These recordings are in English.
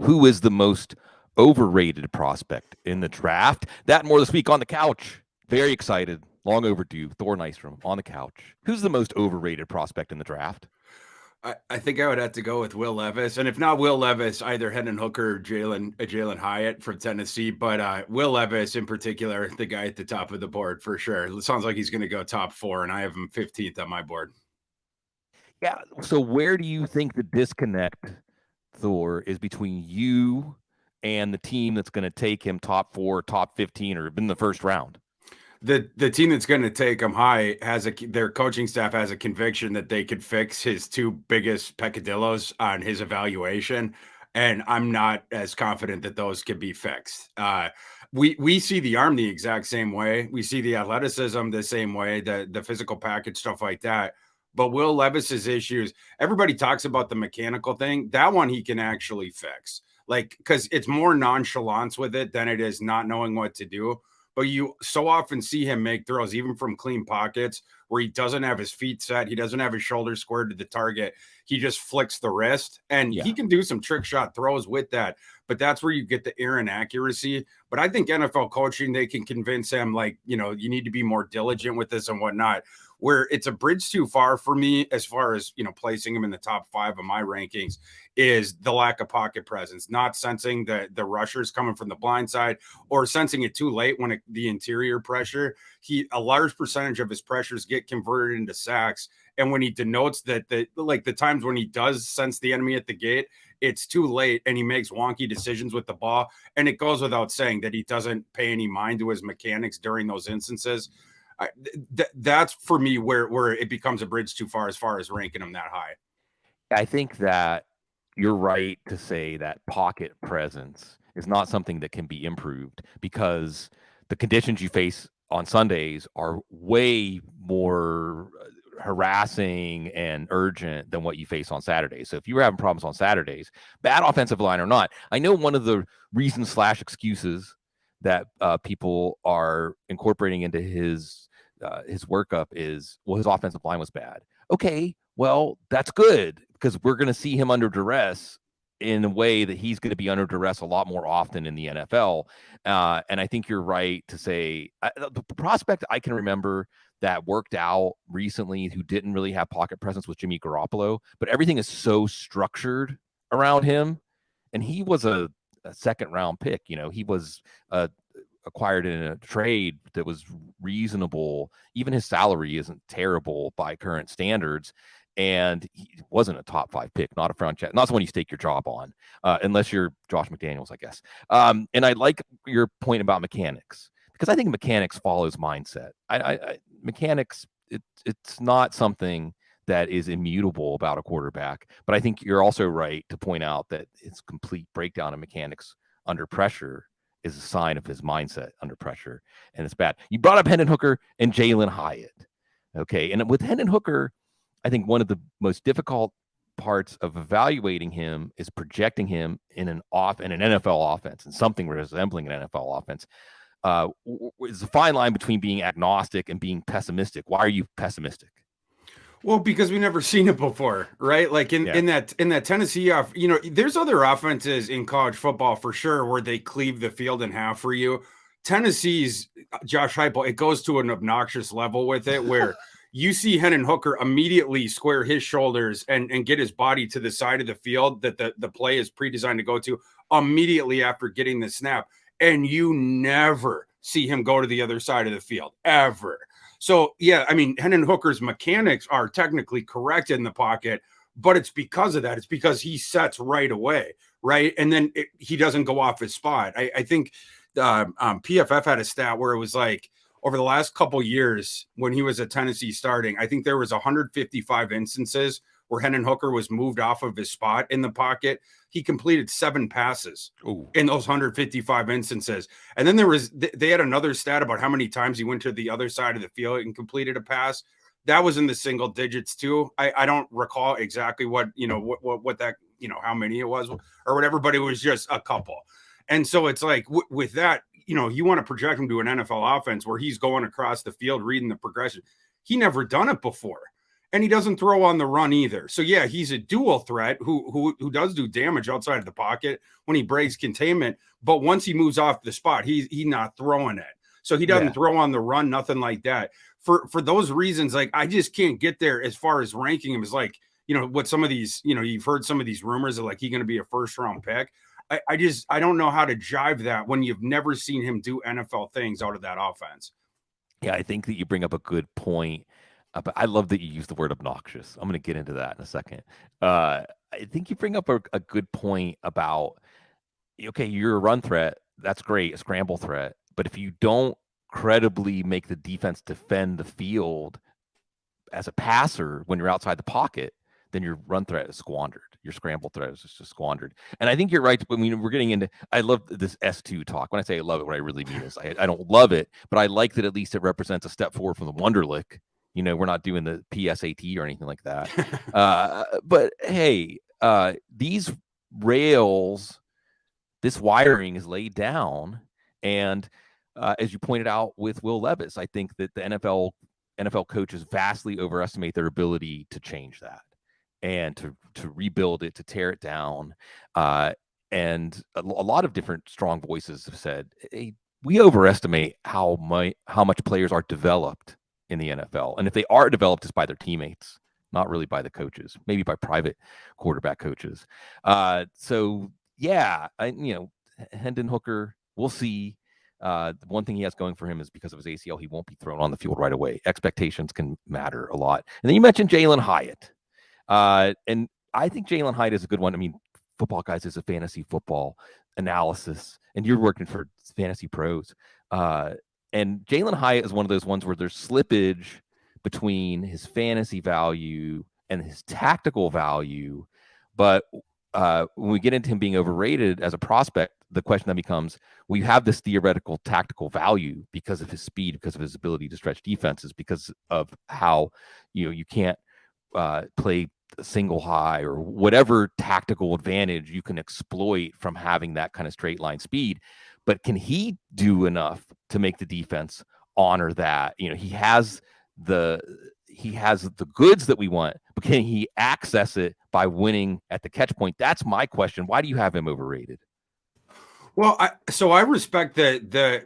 who is the most overrated prospect in the draft? That and more this week on the couch. Very excited. Long overdue. Thor Nystrom on the couch. Who's the most overrated prospect in the draft? I think I would have to go with Will Levis, and if not Will Levis, either Hendon Hooker or Jalin Hyatt from Tennessee. But Will Levis in particular, the guy at the top of the board for sure. It sounds like he's going to go top 4, and I have him 15th on my board. Yeah. So where do you think the disconnect, Thor, is between you and the team that's going to take him top 4, top 15, or in the first round? The team that's going to take him high their coaching staff has a conviction that they could fix his 2 biggest peccadillos on his evaluation, and I'm not as confident that those can be fixed. We see the arm the exact same way. We see the athleticism the same way, the physical package, stuff like that. But Will Levis's issues, everybody talks about the mechanical thing. That one he can actually fix. Like, because it's more nonchalance with it than it is not knowing what to do. But you so often see him make throws, even from clean pockets, where he doesn't have his feet set. He doesn't have his shoulders squared to the target. He just flicks the wrist, and he can do some trick shot throws with that. But that's where you get the errant accuracy. But I think NFL coaching, they can convince him, like, you need to be more diligent with this and whatnot. Where it's a bridge too far for me, as far as, placing him in the top 5 of my rankings, is the lack of pocket presence, not sensing the rushers coming from the blind side, or sensing it too late when the interior pressure. A large percentage of his pressures get converted into sacks. And when he denotes that, the times when he does sense the enemy at the gate, it's too late and he makes wonky decisions with the ball. And it goes without saying that he doesn't pay any mind to his mechanics during those instances. That's for me where it becomes a bridge too far as ranking him that high. I think that you're right to say that pocket presence is not something that can be improved, because the conditions you face on Sundays are way more harassing and urgent than what you face on Saturdays. So if you were having problems on Saturdays, bad offensive line or not, I know one of the reasons / excuses that people are incorporating into his workup is, well, his offensive line was bad. Okay, well, that's good, because we're going to see him under duress in a way that he's going to be under duress a lot more often in the NFL. And I think you're right to say the prospect I can remember that worked out recently who didn't really have pocket presence was Jimmy Garoppolo, but everything is so structured around him. And he was a second round pick. He was acquired in a trade that was reasonable. Even his salary isn't terrible by current standards. And he wasn't a top 5 pick, not a front check, not someone you stake your job on, unless you're Josh McDaniels, I guess. And I like your point about mechanics, because I think mechanics follows mindset. Mechanics, it's not something that is immutable about a quarterback. But I think you're also right to point out that its complete breakdown of mechanics under pressure is a sign of his mindset under pressure, and it's bad. You brought up Hendon Hooker and Jalin Hyatt. Okay, and with Hendon Hooker, I think one of the most difficult parts of evaluating him is projecting him in an NFL offense, and something resembling an NFL offense. It's a fine line between being agnostic and being pessimistic. Why are you pessimistic? Well, because we've never seen it before, right? Like in that Tennessee there's other offenses in college football for sure where they cleave the field in half for you. Tennessee's Josh Heupel, it goes to an obnoxious level with it, where you see Hendon Hooker immediately square his shoulders and get his body to the side of the field that the play is pre-designed to go to immediately after getting the snap. And you never see him go to the other side of the field, ever. So, yeah, I mean, Hendon Hooker's mechanics are technically correct in the pocket, but it's because of that. It's because he sets right away, right? And then he doesn't go off his spot. I think PFF had a stat where it was like, over the last couple years when he was at Tennessee starting, I think there was 155 instances where Hendon Hooker was moved off of his spot in the pocket. He completed 7 passes in those 155 instances. And then they had another stat about how many times he went to the other side of the field and completed a pass. That was in the single digits too. I don't recall exactly what that, how many it was or whatever, but it was just a couple. And so it's like with that, you want to project him to an NFL offense where he's going across the field, reading the progression. He never done it before. and he doesn't throw on the run either. So yeah, he's a dual threat who does do damage outside of the pocket when he breaks containment. But once he moves off the spot, he's not throwing it. So he doesn't throw on the run, nothing like that. For those reasons, like I just can't get there as far as ranking him as like, you know, what some of these, you know, you've heard some of these rumors of like he's going to be a first round pick. I don't know how to jive that when you've never seen him do NFL things out of that offense. Yeah, I think that you bring up a good point. But I love that you use the word obnoxious. I'm going to get into that in a second. I think you bring up a good point about, okay, you're a run threat. That's great, a scramble threat. But if you don't credibly make the defense defend the field as a passer when you're outside the pocket, then your run threat is squandered. Your scramble threat is just squandered. And I think you're right. When we're getting into, I love this S2 talk. When I say I love it, what I really mean is I don't love it, but I like that at least it represents a step forward from the Wonderlic. You know, we're not doing the PSAT or anything like that. But hey, these rails, this wiring is laid down. And as you pointed out with Will Levis, I think that the NFL coaches vastly overestimate their ability to change that and to rebuild it, to tear it down. And a lot of different strong voices have said, hey, we overestimate how much players are developed in the NFL. And if they are developed, it's by their teammates, not really by the coaches, maybe by private quarterback coaches. So yeah, Hendon Hooker, we'll see. The one thing he has going for him is because of his ACL, he won't be thrown on the field right away. Expectations can matter a lot. And then you mentioned Jalin Hyatt. And I think Jalin Hyatt is a good one. I mean, Football Guys is a fantasy football analysis, and you're working for Fantasy Pros. And Jalin Hyatt is one of those ones where there's slippage between his fantasy value and his tactical value. But when we get into him being overrated as a prospect, the question then becomes, well, you have this theoretical tactical value because of his speed, because of his ability to stretch defenses, because of how you can't play single high or whatever tactical advantage you can exploit from having that kind of straight line speed. But can he do enough to make the defense honor that? He has the goods that we want, but can he access it by winning at the catch point? That's my question. Why do you have him overrated? Well, I respect the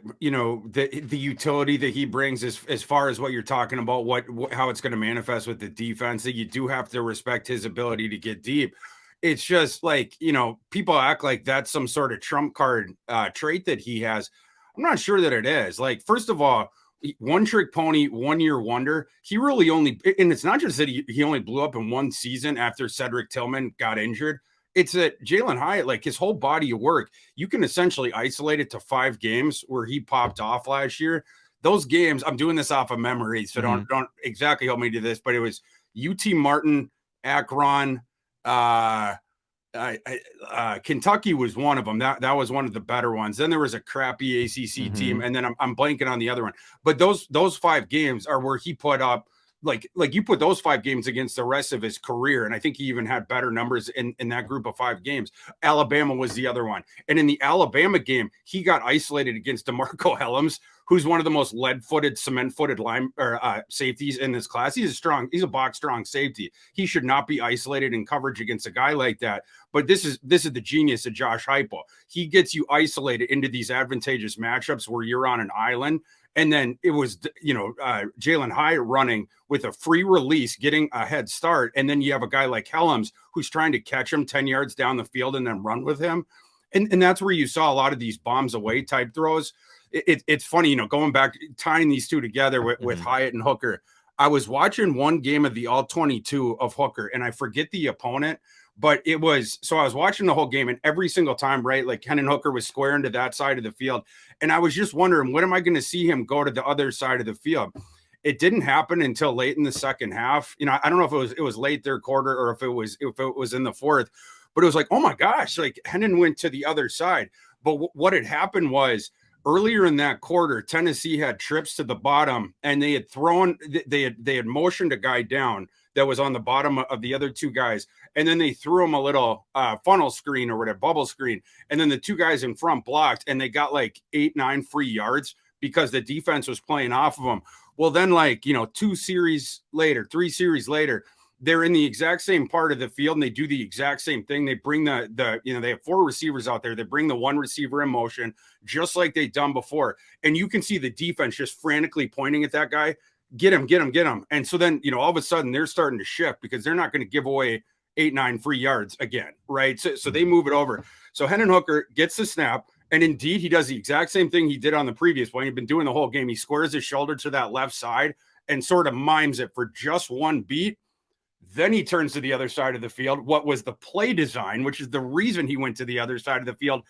utility that he brings as far as what you're talking about, how it's going to manifest with the defense. That you do have to respect his ability to get deep. It's just like, people act like that's some sort of trump card trait that he has. I'm not sure that it is. Like, first of all, one trick pony, 1 year wonder. He really only, and it's not just that he only blew up in one season after Cedric Tillman got injured. It's that Jalin Hyatt, like his whole body of work, you can essentially isolate it to 5 games where he popped off last year. Those games, I'm doing this off of memory, so don't exactly help me do this, but it was UT Martin, Akron, Kentucky was one of them. That was one of the better ones. Then there was a crappy ACC team, and then I'm blanking on the other one. But those 5 games are where he put up, like you put those 5 games against the rest of his career, and I think he even had better numbers in that group of 5 games. Alabama was the other one, and in the Alabama game, he got isolated against DeMarco Hellams, who's one of the most lead-footed, cement-footed safeties in this class. He's a box-strong safety. He should not be isolated in coverage against a guy like that. But this is the genius of Josh Heupel. He gets you isolated into these advantageous matchups where you're on an island. And then it was, Jalin Hyatt running with a free release, getting a head start. And then you have a guy like Hellams who's trying to catch him 10 yards down the field and then run with him. And that's where you saw a lot of these bombs away type throws. It's funny, going back, tying these two together with Hyatt and Hooker. I was watching one game of the All-22 of Hooker, and I forget the opponent, but I was watching the whole game, and every single time, right, like Hendon Hooker was squaring to that side of the field, and I was just wondering, when am I going to see him go to the other side of the field? It didn't happen until late in the second half. I don't know if it was late third quarter or if it was in the fourth, but it was like, oh my gosh, like Hendon went to the other side. But what had happened was, earlier in that quarter, Tennessee had trips to the bottom, and they had motioned a guy down that was on the bottom of the other 2 guys, and then they threw him a little funnel screen or whatever, bubble screen, and then the 2 guys in front blocked, and they got like 8-9 free yards because the defense was playing off of them. Well, then 2 series later, 3 series later, they're in the exact same part of the field and they do the exact same thing. They bring they have 4 receivers out there. They bring the 1 receiver in motion, just like they've done before. And you can see the defense just frantically pointing at that guy, get him, get him, get him. And so then, all of a sudden they're starting to shift because they're not going to give away 8-9 free yards again. Right. So they move it over. So Hendon Hooker gets the snap. And indeed, he does the exact same thing he did on the previous one. He'd been doing the whole game. He squares his shoulder to that left side and sort of mimes it for just 1 beat. Then he turns to the other side of the field. What was the play design, which is the reason he went to the other side of the field,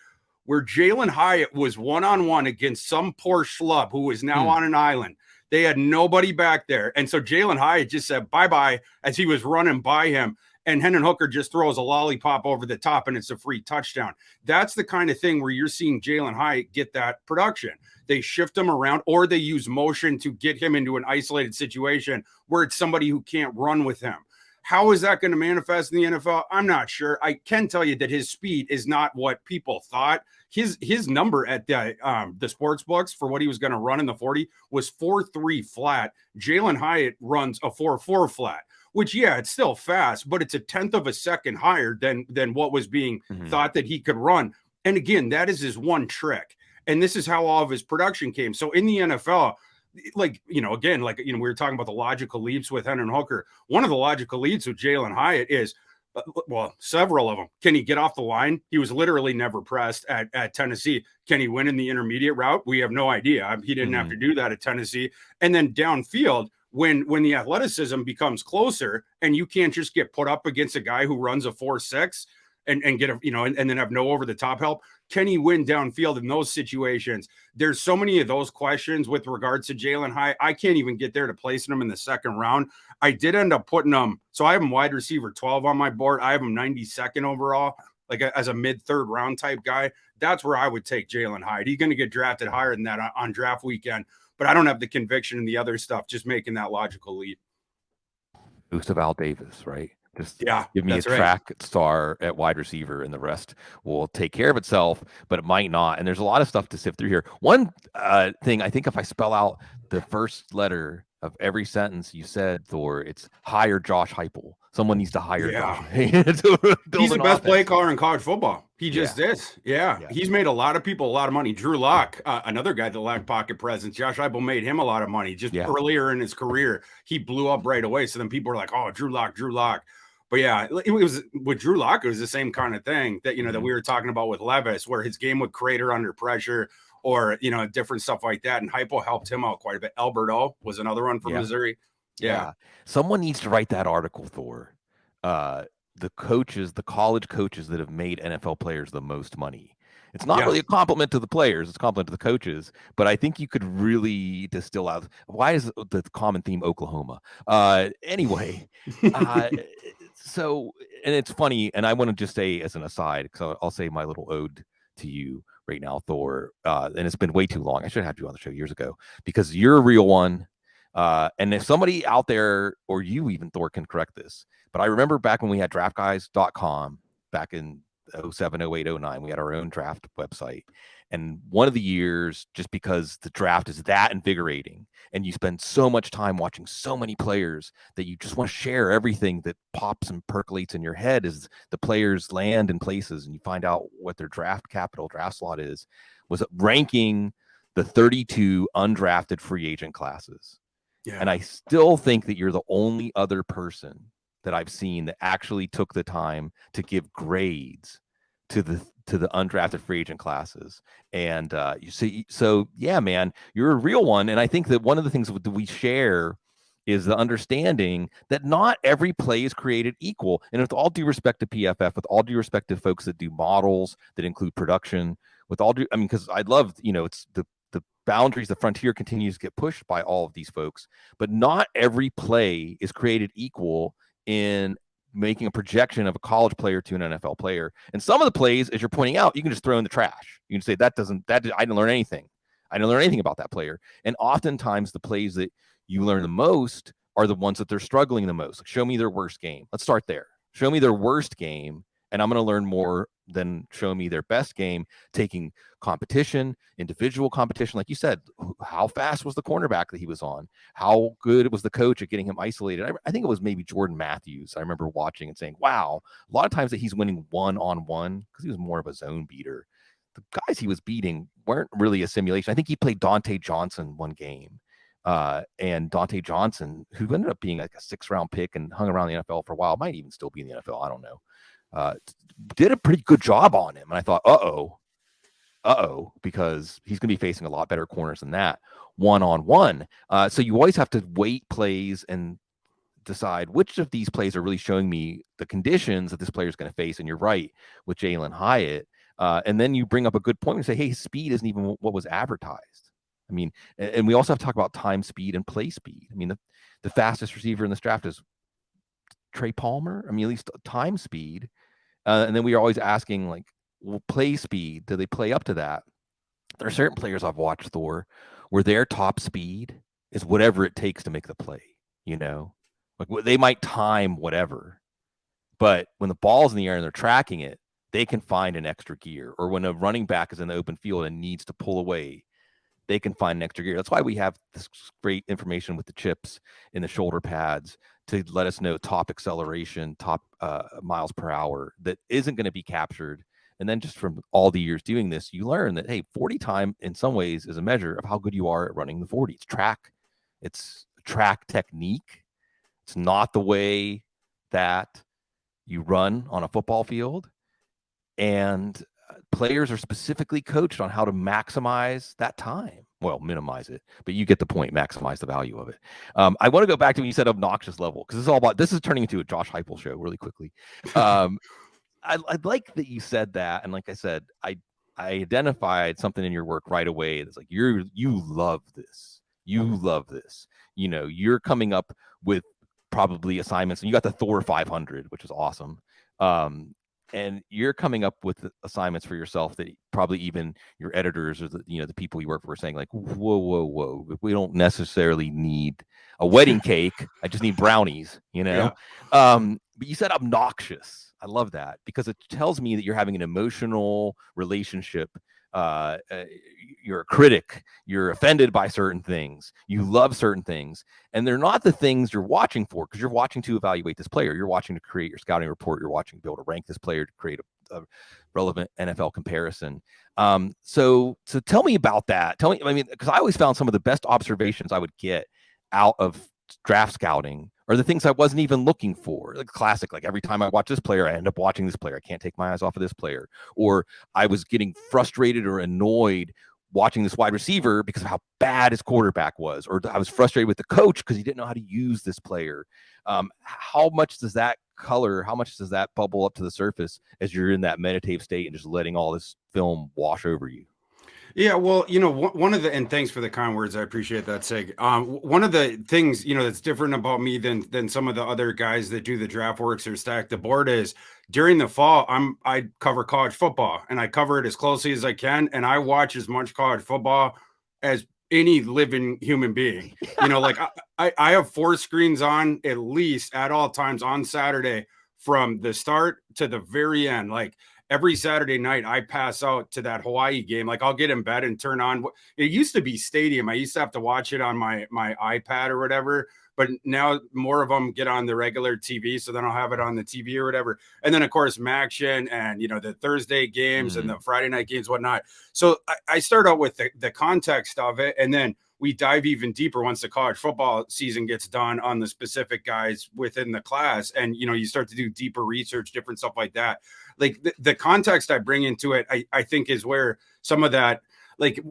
where Jalin Hyatt was one-on-one against some poor schlub who is now on an island. They had nobody back there. And so Jalin Hyatt just said bye-bye as he was running by him. And Hendon Hooker just throws a lollipop over the top, and it's a free touchdown. That's the kind of thing where you're seeing Jalin Hyatt get that production. They shift him around, or they use motion to get him into an isolated situation where it's somebody who can't run with him. How is that going to manifest in the NFL? I'm not sure. I can tell you that his speed is not what people thought. His number at the sports books for what he was going to run in the 40 was 4.3 flat. Jalin Hyatt runs a 4.4 flat, which, yeah, it's still fast, but it's a 1/10 of a second higher than what was being thought that he could run. And again, that is his one trick. And this is how all of his production came. So in the NFL, we were talking about the logical leaps with Hendon Hooker. One of the logical leaps with Jalin Hyatt is, several of them. Can he get off the line? He was literally never pressed at Tennessee. Can he win in the intermediate route? We have no idea. He didn't have to do that at Tennessee. And then downfield, when the athleticism becomes closer and you can't just get put up against a guy who runs a 4.6 and get and then have no over the top help. Can he win downfield in those situations? There's so many of those questions with regards to Jalin Hyatt. I can't even get there to placing him in the second round. I did end up putting him. So I have him wide receiver 12 on my board. I have him 92nd overall, as a mid-third round type guy. That's where I would take Jalin Hyatt. He's going to get drafted higher than that on draft weekend, but I don't have the conviction in the other stuff, just making that logical leap. Boost of Al Davis, right? Just give me a right. track star at wide receiver, and the rest will take care of itself, but it might not. And there's a lot of stuff to sift through here. One thing, I think if I spell out the first letter of every sentence you said, Thor, it's hire Josh Heupel. Someone needs to hire Josh. He's the best play caller in college football. He just is. Yeah. He's made a lot of people a lot of money. Drew Lock, another guy that lacked pocket presence. Josh Heupel made him a lot of money just earlier in his career. He blew up right away. So then people were like, oh, Drew Lock. But yeah, it was with Drew Lock, it was the same kind of thing that, that we were talking about with Levis, where his game would crater under pressure or, different stuff like that. And Heupel helped him out quite a bit. Alberto was another one from Missouri. Yeah. Someone needs to write that article, Thor. The college coaches that have made NFL players the most money. It's not really a compliment to the players, it's a compliment to the coaches, but I think you could really distill out, why is the common theme Oklahoma? Anyway, so, and it's funny, and I want to just say as an aside, because I'll say my little ode to you right now, Thor, and it's been way too long. I should have had you on the show years ago, because you're a real one. And if somebody out there, or you even, Thor, can correct this, but I remember back when we had draftguys.com back in 07, 08, 09, we had our own draft website. And one of the years, just because the draft is that invigorating and you spend so much time watching so many players that you just want to share everything that pops and percolates in your head as the players land in places and you find out what their draft slot is, was ranking the 32 undrafted free agent classes. Yeah. And I still think that you're the only other person that I've seen that actually took the time to give grades to the undrafted free agent classes. And you see, so yeah, man, you're a real one. And I think that one of the things that we share is the understanding that not every play is created equal. And with all due respect to PFF, with all due respect to folks that do models that include production, because I'd love, it's the boundaries, the frontier continues to get pushed by all of these folks, but not every play is created equal in making a projection of a college player to an NFL player. And some of the plays, as you're pointing out, you can just throw in the trash. You can say I didn't learn anything. I didn't learn anything about that player. And oftentimes the plays that you learn the most are the ones that they're struggling the most. Like, show me their worst game. Let's start there. Show me their worst game, and I'm going to learn more then show me their best game, taking competition, individual competition. Like you said, how fast was the cornerback that he was on? How good was the coach at getting him isolated? I think it was maybe Jordan Matthews. I remember watching and saying, wow, a lot of times that he's winning one-on-one because he was more of a zone beater. The guys he was beating weren't really a simulation. I think he played Dante Johnson one game. And Dante Johnson, who ended up being like a 6th-round pick and hung around the NFL for a while, might even still be in the NFL. I don't know. Did a pretty good job on him. And I thought, because he's going to be facing a lot better corners than that one-on-one. So you always have to weight plays and decide which of these plays are really showing me the conditions that this player is going to face. And you're right with Jalin Hyatt. And then you bring up a good point and say, hey, speed isn't even what was advertised. I mean, and we also have to talk about time, speed, and play speed. I mean, the fastest receiver in this draft is Trey Palmer. I mean, at least time speed. And then we are always asking, like, well, play speed. Do they play up to that? There are certain players I've watched, Thor, where their top speed is whatever it takes to make the play, Like, they might time whatever. But when the ball's in the air and they're tracking it, they can find an extra gear. Or when a running back is in the open field and needs to pull away, they can find an extra gear. That's why we have this great information with the chips in the shoulder pads to let us know top acceleration, top miles per hour that isn't going to be captured. And then just from all the years doing this, you learn that, hey, 40 time in some ways is a measure of how good you are at running the 40. It's track technique. It's not the way that you run on a football field. And players are specifically coached on how to maximize that time. Well, minimize it, but you get the point. Maximize the value of it. I want to go back to when you said obnoxious level, because this is turning into a Josh Heupel show really quickly. I'd like that you said that, and like I said, I identified something in your work right away. That's like you love this. You love this. You're coming up with probably assignments, and you got the Thor 500, which is awesome. And you're coming up with assignments for yourself that probably even your editors or the people you work for are saying, like, whoa, we don't necessarily need a wedding cake. I just need brownies, Yeah. But you said obnoxious. I love that because it tells me that you're having an emotional relationship. You're a critic. You're offended by certain things. You love certain things. And they're not the things you're watching for, because you're watching to evaluate this player. You're watching to create your scouting report. You're watching to be able to rank this player, to create a relevant NFL comparison. So tell me about that. Because I always found some of the best observations I would get out of draft scouting are the things I wasn't even looking for. Like classic, like every time I watch this player, I end up watching this player. I can't take my eyes off of this player. Or I was getting frustrated or annoyed watching this wide receiver because of how bad his quarterback was. Or I was frustrated with the coach because he didn't know how to use this player. How much does that bubble up to the surface as you're in that meditative state and just letting all this film wash over you? Yeah, well, one of the, and thanks for the kind words. I appreciate that, Sig. One of the things, that's different about me than some of the other guys that do the draft works or stack the board is during the fall, I cover college football and I cover it as closely as I can. And I watch as much college football as any living human being. Like I have 4 screens on at least at all times on Saturday from the start to the very end. Like, every Saturday night, I pass out to that Hawaii game. Like, I'll get in bed and turn on. It used to be Stadium. I used to have to watch it on my iPad or whatever. But now more of them get on the regular TV, so then I'll have it on the TV or whatever. And then, of course, Maction and, the Thursday games and the Friday night games, whatnot. So I start out with the context of it, and then we dive even deeper once the college football season gets done on the specific guys within the class. And, you start to do deeper research, different stuff like that. Like the context I bring into it, I think is where some of that, like,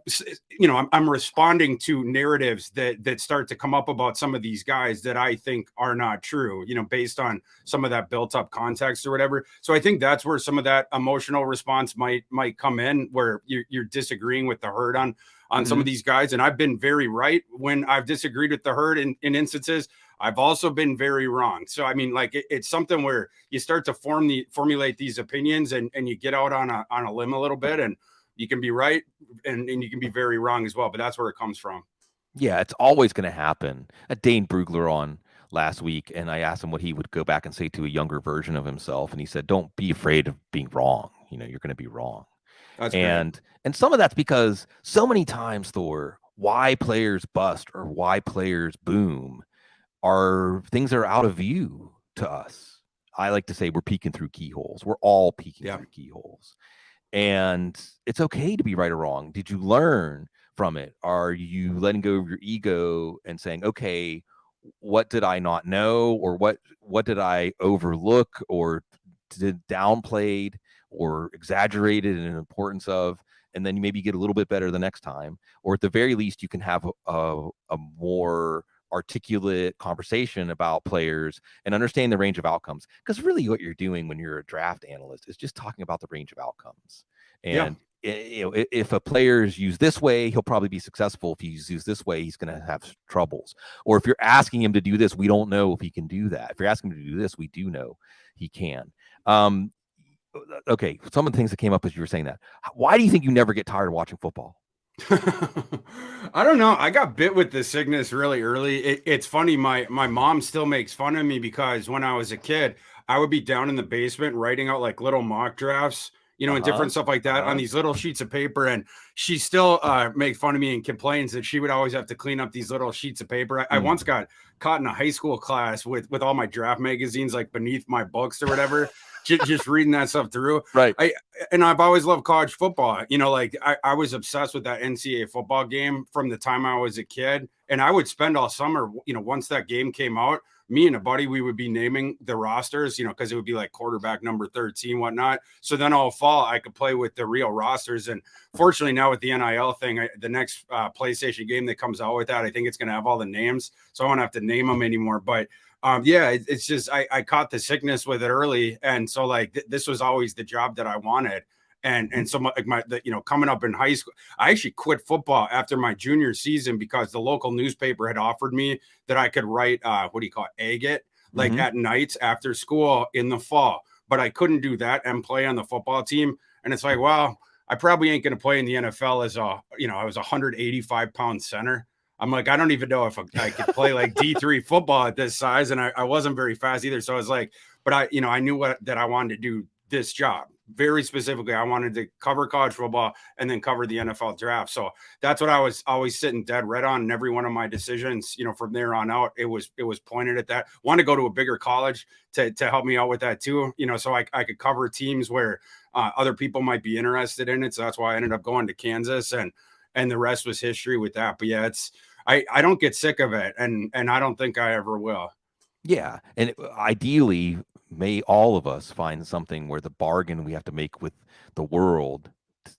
I'm responding to narratives that start to come up about some of these guys that I think are not true, based on some of that built up context or whatever. So I think that's where some of that emotional response might come in, where you're disagreeing with the herd on some of these guys. And I've been very right when I've disagreed with the herd in instances. I've also been very wrong. So, it's something where you start to formulate these opinions and you get out on a limb a little bit, and you can be right and you can be very wrong as well. But that's where it comes from. Yeah, it's always going to happen. Dane Brugler on last week, and I asked him what he would go back and say to a younger version of himself. And he said, don't be afraid of being wrong. you're going to be wrong. That's great. And some of that's because so many times, Thor, why players bust or why players boom are things that are out of view to us. I like to say we're peeking through keyholes. We're all peeking Yeah. through keyholes. And it's okay to be right or wrong. Did you learn from it? Are you letting go of your ego and saying, okay, what did I not know, or what did I overlook, or did downplayed or exaggerated in importance of, and then you maybe get a little bit better the next time, or at the very least you can have a more articulate conversation about players and understand the range of outcomes, because really what you're doing when you're a draft analyst is just talking about the range of outcomes. Yeah. And if a player is used this way, he'll probably be successful. If he's used this way, he's going to have troubles. Or if you're asking him to do this, we don't know if he can do that. If you're asking him to do this, we do know he can. Okay, some of the things that came up as you were saying that. Why do you think you never get tired of watching football? I don't know. I got bit with the sickness really early. It's funny. My mom still makes fun of me because when I was a kid, I would be down in the basement writing out like little mock drafts, and different stuff like that on these little sheets of paper. And she still makes fun of me and complains that she would always have to clean up these little sheets of paper. I once got caught in a high school class with all my draft magazines like beneath my books or whatever, just reading that stuff through. Right. And I've always loved college football. Like I was obsessed with that NCAA football game from the time I was a kid. And I would spend all summer, once that game came out, me and a buddy, we would be naming the rosters, because it would be like quarterback number 13, whatnot. So then all fall, I could play with the real rosters. And fortunately, now with the NIL thing, the next PlayStation game that comes out with that, I think it's going to have all the names. So I won't have to name them anymore. But it's just I caught the sickness with it early. And so like this was always the job that I wanted. And so like coming up in high school, I actually quit football after my junior season because the local newspaper had offered me that I could write agate like at nights after school in the fall, but I couldn't do that and play on the football team. And it's like, well, I probably ain't going to play in the NFL as I was a 185-pound center. I'm like, I don't even know if I could play like D3 football at this size. And I wasn't very fast either. So I was like, but I knew that I wanted to do this job. Very specifically, I wanted to cover college football and then cover the NFL draft. So that's what I was always sitting dead red on. And every one of my decisions, from there on out, it was pointed at that. Want to go to a bigger college to help me out with that too, so I could cover teams where other people might be interested in it. So that's why I ended up going to Kansas, and the rest was history with that. But yeah, I don't get sick of it, and I don't think I ever will. Yeah, and ideally, may all of us find something where the bargain we have to make with the world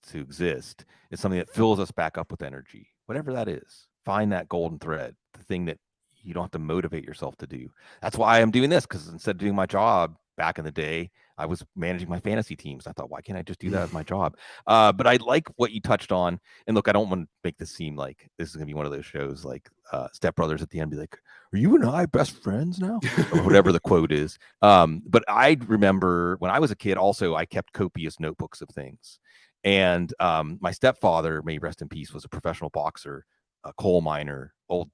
to exist is something that fills us back up with energy, whatever that is. Find that golden thread, the thing that you don't have to motivate yourself to do. That's why I'm doing this, because instead of doing my job back in the day, I was managing my fantasy teams. I thought, why can't I just do that as my job? But I like what you touched on. And look, I don't want to make this seem like this is going to be one of those shows like Step Brothers at the end, be like, are you and I best friends now? Or whatever the quote is. But I remember when I was a kid, also, I kept copious notebooks of things. And my stepfather, may he rest in peace, was a professional boxer, a coal miner, old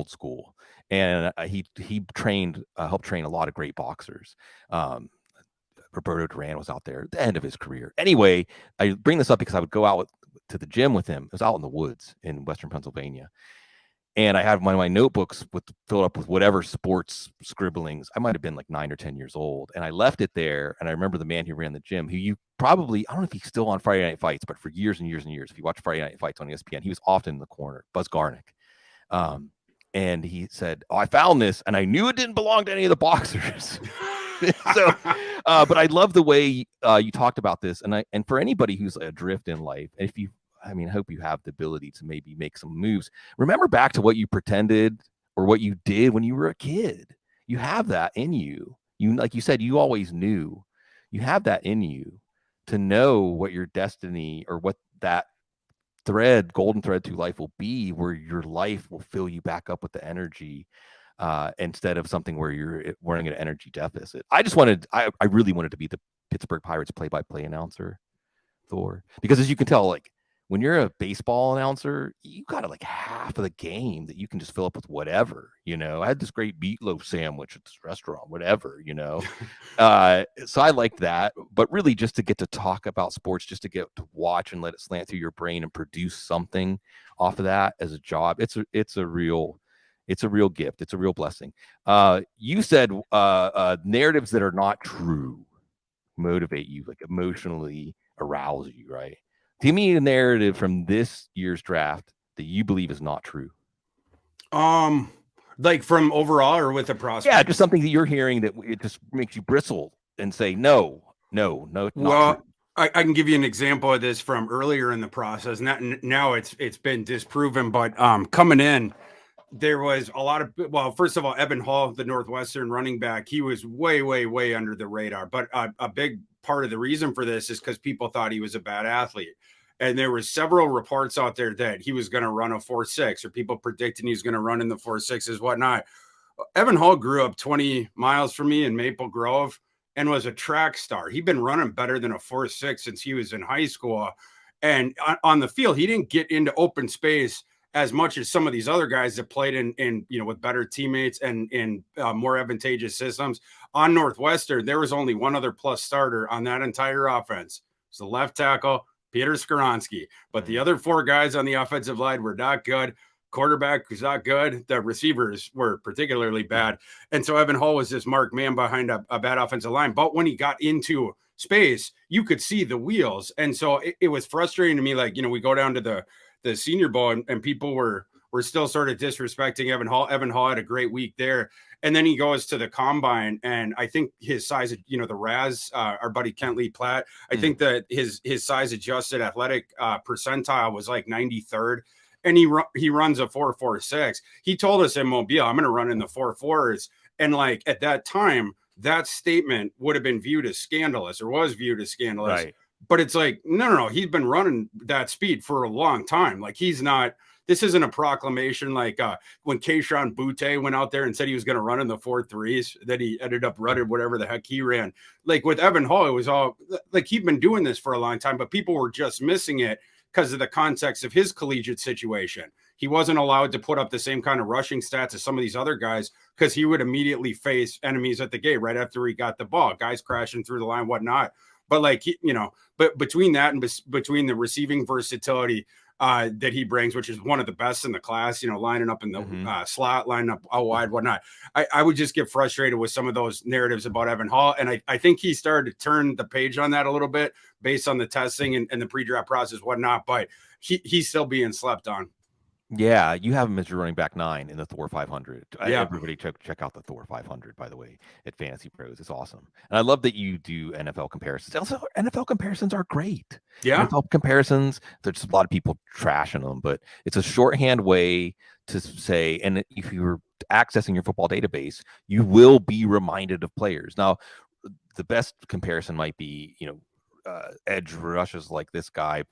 school. And he helped train a lot of great boxers. Roberto Duran was out there at the end of his career. Anyway, I bring this up because I would go out to the gym with him. It was out in the woods in Western Pennsylvania. And I had my notebooks filled up with whatever sports scribblings. I might have been like 9 or 10 years old. And I left it there. And I remember the man who ran the gym, who you probably, I don't know if he's still on Friday Night Fights, but for years and years and years, if you watch Friday Night Fights on ESPN, he was often in the corner, Buzz Garnick. And he said, I found this and I knew it didn't belong to any of the boxers. So, but I love the way you talked about this. And for anybody who's adrift in life, if you, I hope you have the ability to maybe make some moves. Remember back to what you pretended or what you did when you were a kid. You have that in you. Like you said, you always knew. You have that in you to know what your destiny or what that golden thread through life will be, where your life will fill you back up with the energy instead of something where you're running an energy deficit. I really wanted to be the Pittsburgh Pirates play-by-play announcer, Thor, because as you can tell, like when you're a baseball announcer, you got like half of the game that you can just fill up with whatever, I had this great meatloaf sandwich at this restaurant, whatever. So I liked that, but really just to get to talk about sports, just to get to watch and let it slant through your brain and produce something off of that as a job. It's a real gift. It's a real blessing. You said narratives that are not true motivate you, like emotionally arouse you, right? Give me a narrative from this year's draft that you believe is not true. Like from overall or with the prospect? Yeah, just something that you're hearing that it just makes you bristle and say, no, not true. I can give you an example of this from earlier in the process. Now it's been disproven, but coming in, there was a lot of, well, first of all, Evan Hall, the Northwestern running back, he was way under the radar. But a big part of the reason for this is because people thought he was a bad athlete. And there were several reports out there that he was going to run a 4.6, or people predicting he's going to run in the 4.6s, whatnot. Evan Hall grew up 20 miles from me in Maple Grove and was a track star. He'd been running better than a 4.6 since he was in high school. And on the field, he didn't get into open space as much as some of these other guys that played in with better teammates and in more advantageous systems. On Northwestern, there was only one other plus starter on that entire offense. It's the left tackle, Peter Skoronski. But the other four guys on the offensive line were not good. Quarterback was not good. The receivers were particularly bad. And so Evan Hall was this marked man behind a bad offensive line. But when he got into space, you could see the wheels. And so it was frustrating to me. Like, we go down to the Senior Bowl and people were still sort of disrespecting Evan Hall. Evan Hall had a great week there. And then he goes to the combine, and I think his size, the Raz, our buddy Kent Lee Platt, I think that his size adjusted athletic percentile was like 93rd. And he runs a 4.46. He told us in Mobile, I'm going to run in the 4.4s. And like at that time, that statement would have been viewed as scandalous, or was viewed as scandalous. Right. But it's like, no. He's been running that speed for a long time. Like this isn't a proclamation like when Kayshon Boutte went out there and said he was going to run in the 4.3s, that he ended up running whatever the heck he ran. Like with Evan Hall, it was all like he'd been doing this for a long time, but people were just missing it because of the context of his collegiate situation. He wasn't allowed to put up the same kind of rushing stats as some of these other guys because he would immediately face enemies at the gate right after he got the ball, guys crashing through the line, whatnot. But like, but between that and between the receiving versatility that he brings, which is one of the best in the class, lining up in the slot, lining up out wide, whatnot. I would just get frustrated with some of those narratives about Evan Hall. And I think he started to turn the page on that a little bit based on the testing and the pre-draft process, whatnot. But he's still being slept on. Yeah, you have him as your running back 9 in the Thor 500. Yeah. Everybody check out the Thor 500, by the way, at Fantasy Pros. It's awesome. And I love that you do NFL comparisons. Also, NFL comparisons are great. Yeah. NFL comparisons, there's a lot of people trashing them, but it's a shorthand way to say, and if you're accessing your football database, you will be reminded of players. Now, the best comparison might be, edge rushes like this guy,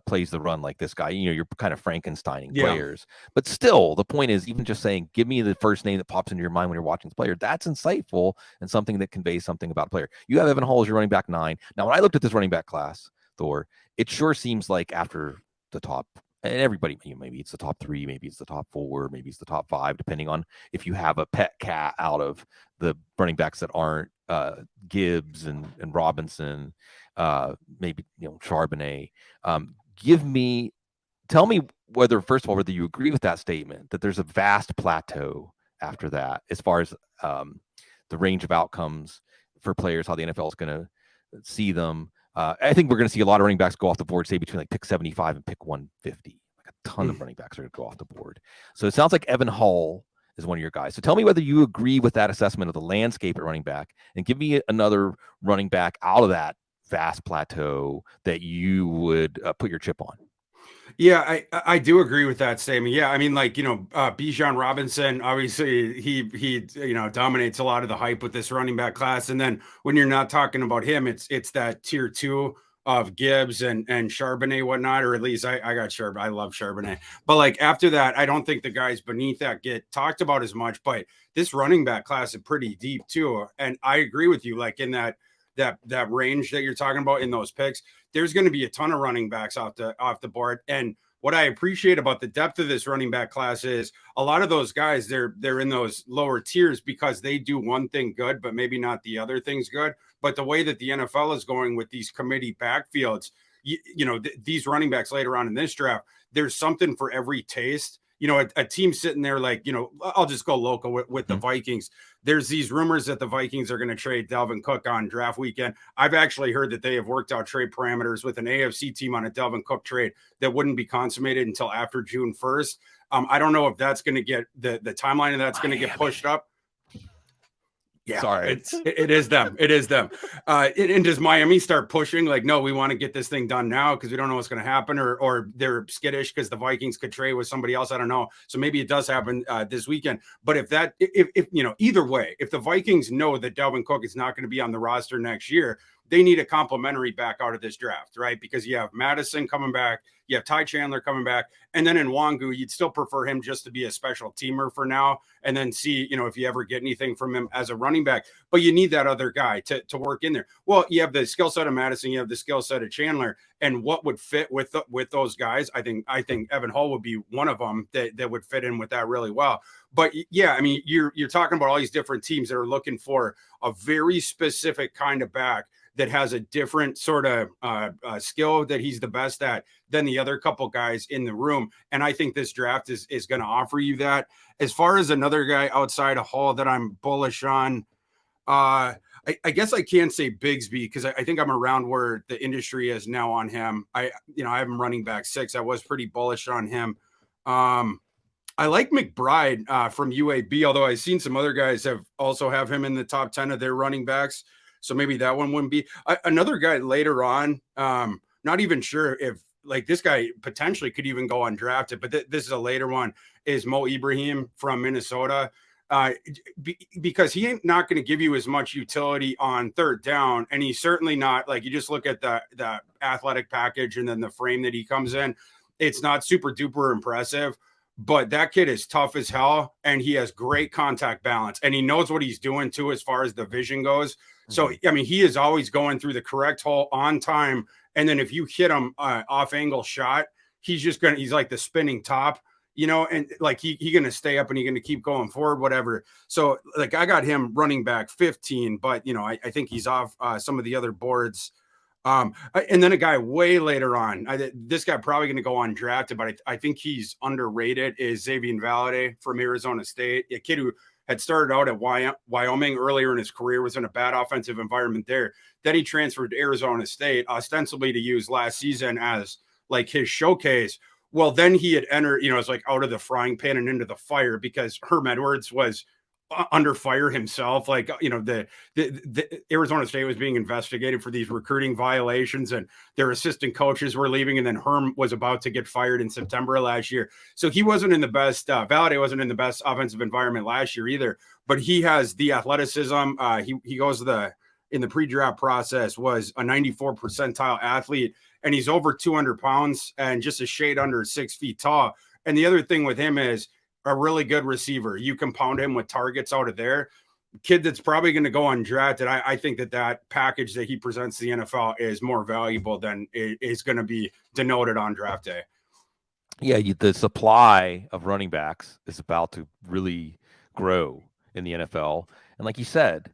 plays the run like this guy. You're kind of Frankensteining players. But still, the point is, even just saying, give me the first name that pops into your mind when you're watching this player, that's insightful and something that conveys something about a player. You have Evan Hall as your running back 9. Now, when I looked at this running back class, Thor, it sure seems like after the top, and everybody, maybe it's the top 3, maybe it's the top 4, maybe it's the top 5, depending on if you have a pet cat out of the running backs that aren't Gibbs and Robinson, maybe Charbonnet. Tell me whether, first of all, whether you agree with that statement that there's a vast plateau after that as far as the range of outcomes for players, how the NFL is going to see them. I think we're going to see a lot of running backs go off the board, say between like pick 75 and pick 150. Like a ton of running backs are going to go off the board. So it sounds like Evan Hall is one of your guys. So tell me whether you agree with that assessment of the landscape at running back, and give me another running back out of that vast plateau that you would put your chip on. Yeah, I do agree with that statement. Yeah, I mean, like, Bijan Robinson, obviously he dominates a lot of the hype with this running back class. And then when you're not talking about him, it's that tier 2 of Gibbs and Charbonnet, whatnot, or at least I got Charbonnet. I love Charbonnet. But like after that, I don't think the guys beneath that get talked about as much. But this running back class is pretty deep too. And I agree with you, like in that that range that you're talking about in those picks, there's going to be a ton of running backs off the board. And what I appreciate about the depth of this running back class is a lot of those guys, they're in those lower tiers because they do one thing good, but maybe not the other things good. But the way that the NFL is going with these committee backfields, these running backs later on in this draft, there's something for every taste. A team sitting there like, I'll just go local with the Vikings. There's these rumors that the Vikings are going to trade Dalvin Cook on draft weekend. I've actually heard that they have worked out trade parameters with an AFC team on a Dalvin Cook trade that wouldn't be consummated until after June 1st. I don't know if that's going to get the timeline of that's going to get pushed up. Yeah, sorry, it is them. It is them. And does Miami start pushing like, no, we want to get this thing done now because we don't know what's going to happen, or they're skittish because the Vikings could trade with somebody else? I don't know. So maybe it does happen this weekend. But if either way, if the Vikings know that Dalvin Cook is not going to be on the roster next year, they need a complimentary back out of this draft, right? Because you have Madison coming back, you have Ty Chandler coming back, and then in Wangu, you'd still prefer him just to be a special teamer for now, and then see, if you ever get anything from him as a running back. But you need that other guy to work in there. Well, you have the skill set of Madison, you have the skill set of Chandler, and what would fit with those guys? I think Evan Hull would be one of them that would fit in with that really well. But yeah, I mean, you're talking about all these different teams that are looking for a very specific kind of back that has a different sort of skill that he's the best at than the other couple guys in the room. And I think this draft is going to offer you that. As far as another guy outside of Hall that I'm bullish on, I guess I can't say Bigsby because I think I'm around where the industry is now on him. I have him running back 6. I was pretty bullish on him. I like McBride from UAB, although I've seen some other guys have him in the top 10 of their running backs. So maybe that one wouldn't be. Another guy later on, not even sure if like this guy potentially could even go undrafted, but this is a later one, is Mo Ibrahim from Minnesota. Because he ain't not going to give you as much utility on third down. And he's certainly not, like, you just look at the athletic package and then the frame that he comes in. It's not super duper impressive. But that kid is tough as hell, and he has great contact balance, and he knows what he's doing too as far as the vision goes. So, I mean, he is always going through the correct hole on time. And then if you hit him off angle shot, he's like the spinning top, and like he's going to stay up and he's going to keep going forward, whatever. So like I got him running back 15, but I think he's off some of the other boards. And then a guy way later on, this guy probably going to go undrafted, but I think he's underrated, is Xavier Valade from Arizona State, a kid who had started out at Wyoming earlier in his career, was in a bad offensive environment there. Then he transferred to Arizona State, ostensibly to use last season as like his showcase. Well, then he had entered, it's like out of the frying pan and into the fire because Herm Edwards was under fire himself. Like, the Arizona State was being investigated for these recruiting violations, and their assistant coaches were leaving. And then Herm was about to get fired in September of last year. So he wasn't in the best, Valade wasn't in the best offensive environment last year either, but he has the athleticism. He goes in the pre-draft process was a 94 percentile athlete, and he's over 200 pounds and just a shade under 6 feet tall. And the other thing with him is, a really good receiver. You compound him with targets out of there. Kid that's probably going to go undrafted. I think that package that he presents to the NFL is more valuable than it is going to be denoted on draft day. Yeah, the supply of running backs is about to really grow in the NFL. And like you said,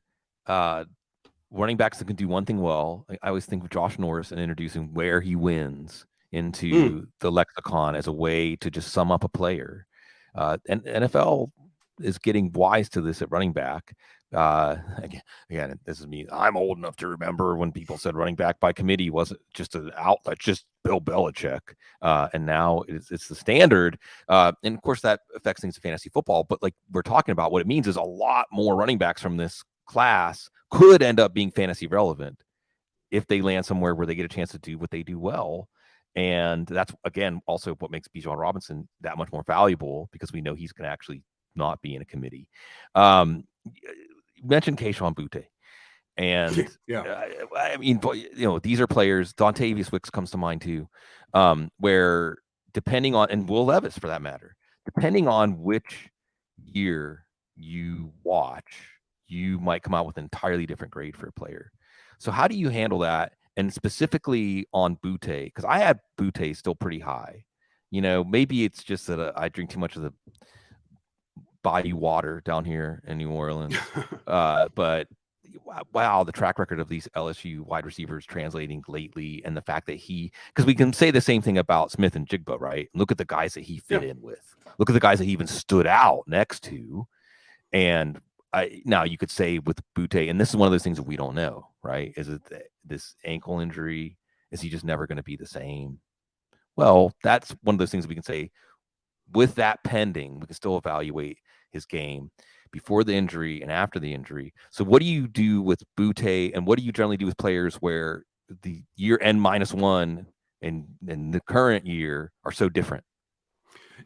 running backs that can do one thing well. I always think of Josh Norris and introducing where he wins into the lexicon as a way to just sum up a player. And NFL is getting wise to this at running back. Again, this is me. I'm old enough to remember when people said running back by committee wasn't just an outlet, just Bill Belichick. And now it's the standard. And of course, that affects things in fantasy football. But like we're talking about, what it means is a lot more running backs from this class could end up being fantasy relevant if they land somewhere where they get a chance to do what they do well. And that's, again, also what makes Bijan Robinson that much more valuable, because we know he's going to actually not be in a committee. You mentioned Kayshon Boutte. And I mean, these are players, Dontavius Wicks comes to mind too, where depending on, and Will Levis for that matter, depending on which year you watch, you might come out with an entirely different grade for a player. So how do you handle that? And specifically on Boutte, because I had Boutte still pretty high. Maybe it's just that I drink too much of the bayou water down here in New Orleans. But wow, the track record of these LSU wide receivers translating lately, and the fact that because we can say the same thing about Smith and Jigba, right? Look at the guys that he fit in with. Look at the guys that he even stood out next to. And now you could say with Boutte, and this is one of those things that we don't know, right? Is it this ankle injury? Is he just never going to be the same? Well, that's one of those things that we can say. With that pending, we can still evaluate his game before the injury and after the injury. So what do you do with Boutte, and what do you generally do with players where the year end -1 and the current year are so different?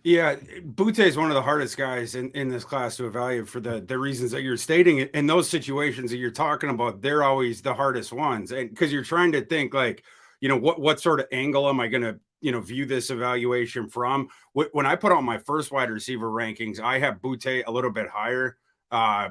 Yeah, Boutte is one of the hardest guys in this class to evaluate for the reasons that you're stating. In those situations that you're talking about, they're always the hardest ones, and because you're trying to think like, what sort of angle am I going to view this evaluation from? When I put on my first wide receiver rankings, I have Boutte a little bit higher,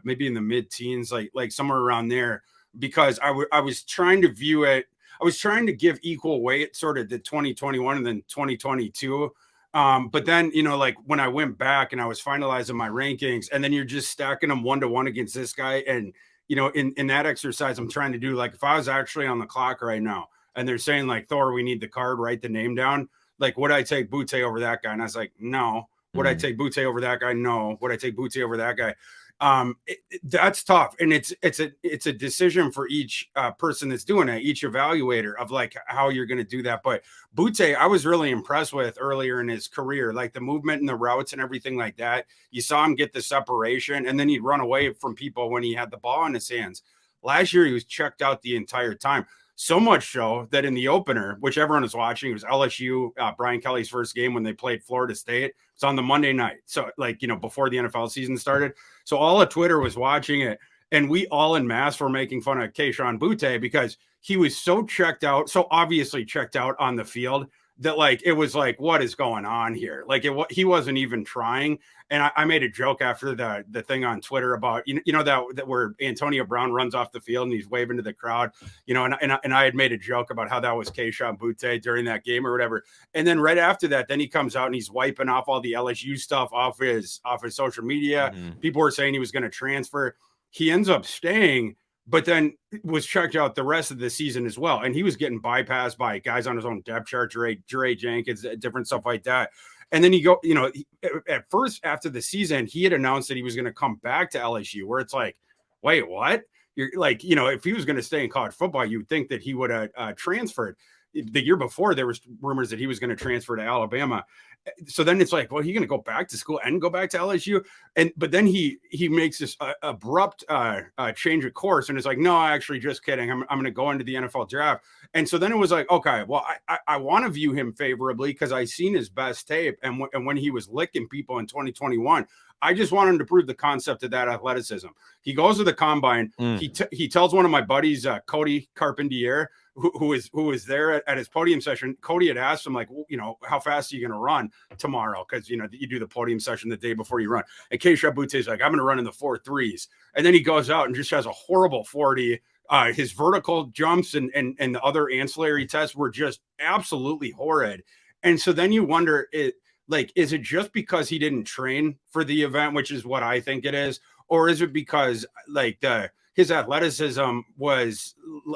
maybe in the mid-teens, like somewhere around there, because I was trying to view it. I was trying to give equal weight, sort of the 2021 and then 2022. But then, like when I went back and I was finalizing my rankings, and then you're just stacking them 1-to-1 against this guy. And, in that exercise I'm trying to do, like if I was actually on the clock right now and they're saying like, Thor, we need the card, write the name down. Like, would I take Boutte over that guy? And I was like, no. Would I take Boutte over that guy? No. Would I take Boutte over that guy? That's tough, and it's a decision for each person that's doing it, each evaluator, of like how you're going to do that. But Boutte, I was really impressed with earlier in his career, like the movement and the routes and everything like that. You saw him get the separation, and then he'd run away from people when he had the ball in his hands. Last year, he was checked out the entire time. So much so that in the opener, which everyone was watching, it was LSU, Brian Kelly's first game when they played Florida State. It's on the Monday night. So before the NFL season started. So all of Twitter was watching it. And we all en masse were making fun of Kayshon Boutte because he was so checked out, so obviously checked out on the field, that like it was like, what is going on here? Like he wasn't even trying. And I made a joke after the thing on Twitter about that where Antonio Brown runs off the field and he's waving to the crowd, and I had made a joke about how that was Kayshon Boutte during that game or whatever. And then right after that, then he comes out and he's wiping off all the LSU stuff off his social media. Mm-hmm. People were saying he was going to transfer. He ends up staying, but then was checked out the rest of the season as well. And he was getting bypassed by guys on his own depth chart, Dre Jenkins, different stuff like that. And then at first after the season, he had announced that he was going to come back to LSU, where it's like, wait, what? You're like, if he was going to stay in college football, you would think that he would have transferred. The year before, there was rumors that he was going to transfer to Alabama. So then it's like, well, he's going to go back to school and go back to LSU. But then he makes this abrupt change of course. And it's like, no, actually, just kidding. I'm going to go into the NFL draft. And so then it was like, okay, well, I want to view him favorably because I seen his best tape. And when he was licking people in 2021, I just want him to prove the concept of that athleticism. He goes to the combine. He tells one of my buddies, Cody Carpentier, who was there at his podium session. Cody had asked him, like, how fast are you going to run tomorrow? Because, you do the podium session the day before you run. And Kayshon Boutte is like, I'm going to run in the 4.3s. And then he goes out and just has a horrible 40. His vertical jumps and the other ancillary tests were just absolutely horrid. And so then you wonder, is it just because he didn't train for the event, which is what I think it is? Or is it because his athleticism was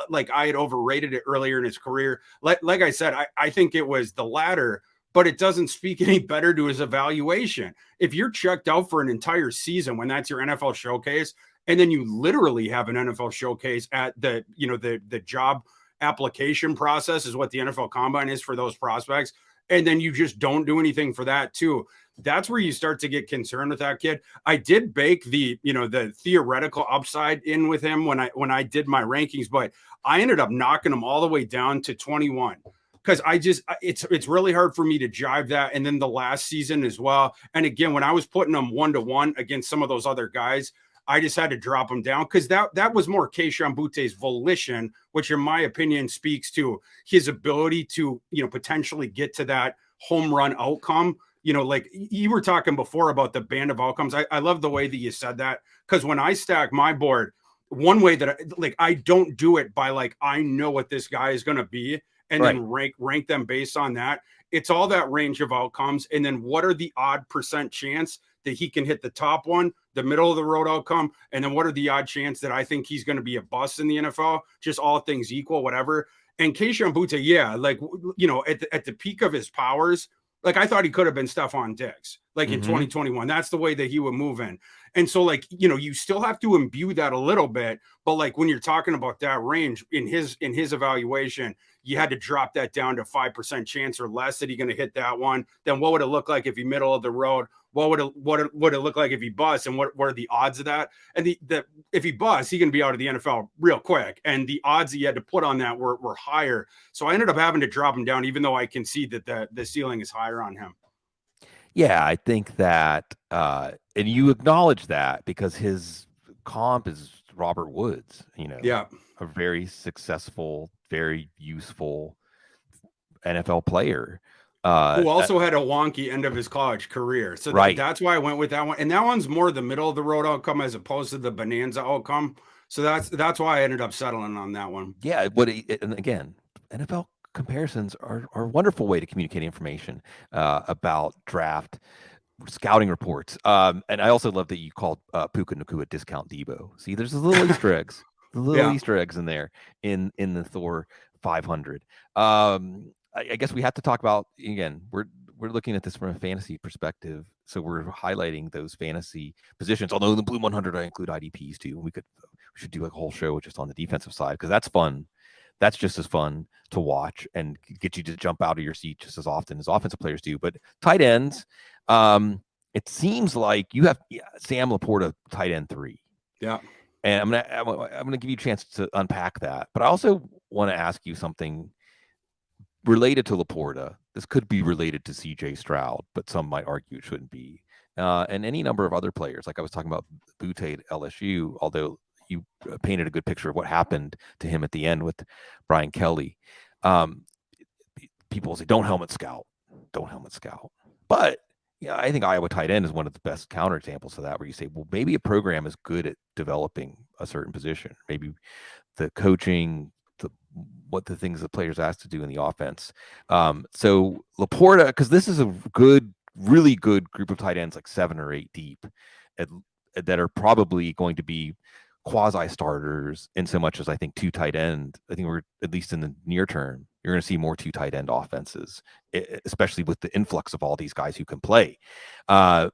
like I had overrated it earlier in his career? Like I said, I think it was the latter, but it doesn't speak any better to his evaluation. If you're checked out for an entire season when that's your NFL showcase, and then you literally have an NFL showcase at the job application process is what the NFL Combine is for those prospects, and then you just don't do anything for that too. That's where you start to get concerned with that kid. I did bake the theoretical upside in with him when I did my rankings, but I ended up knocking him all the way down to 21 because it's really hard for me to jive that. And then the last season as well. And again, when I was putting them 1-to-1 against some of those other guys, I just had to drop him down because that was more Kayshon Boutte's volition, which in my opinion speaks to his ability to, potentially get to that home run outcome. Like you were talking before about the band of outcomes. I love the way that you said that, because when I stack my board, one way that I don't do it by like, I know what this guy is going to be and Right. then rank them based on that. It's all that range of outcomes. And then what are the odd percent chance that he can hit the top one, the middle of the road outcome, and then what are the odd chance that I think he's going to be a bust in the NFL, just all things equal, whatever. And Kayshon Boutte, yeah, like, you know, at the peak of his powers, like I thought he could have been Stephon Diggs, like in 2021. That's the way that he would move in. And so, like, you know, you still have to imbue that a little bit, but like when you're talking about that range in his evaluation, you had to drop that down to 5% chance or less that he's going to hit that one. Then what would it look like if he middle of the road? What would it look like if he busts? And what are the odds of that? And the if he busts, he's going to be out of the NFL real quick. And the odds that you had to put on that were higher. So I ended up having to drop him down, even though I can see that the ceiling is higher on him. Yeah, I think that, and you acknowledge that because his comp is Robert Woods, you know, Yeah. a very successful, very useful NFL player. Who also had a wonky end of his college career. So Right. that's why I went with that one. And that one's more the middle of the road outcome as opposed to the bonanza outcome. So that's why I ended up settling on that one. Yeah, and again, NFL comparisons are a wonderful way to communicate information about draft scouting reports. And I also love that you called Puka Nacua discount Debo. See, there's little Easter eggs, Easter eggs in there in the Thor 500. I guess we have to talk about, again, we're looking at this from a fantasy perspective, so we're highlighting those fantasy positions. Although the Bloom 100, I include IDPs too. We should do a whole show just on the defensive side because that's fun. That's just as fun to watch and get you to jump out of your seat just as often as offensive players do. But tight ends, it seems like you have Sam LaPorta tight end 3. Yeah. And I'm gonna give you a chance to unpack that. But I also want to ask you something related to LaPorta. This could be related to CJ Stroud, but some might argue it shouldn't be. And any number of other players, like I was talking about Boutte at LSU, although you painted a good picture of what happened to him at the end with Brian Kelly. People say, don't helmet scout. But yeah, I think Iowa tight end is one of the best counterexamples of that, where you say, well, maybe a program is good at developing a certain position. Maybe the coaching, what the things the players asked to do in the offense. So LaPorta, because this is a really good group of tight ends, like 7 or 8 deep, that are probably going to be quasi starters in so much as I think 2 tight end. I think we're, at least in the near term, you're going to see more 2 tight end offenses, especially with the influx of all these guys who can play. But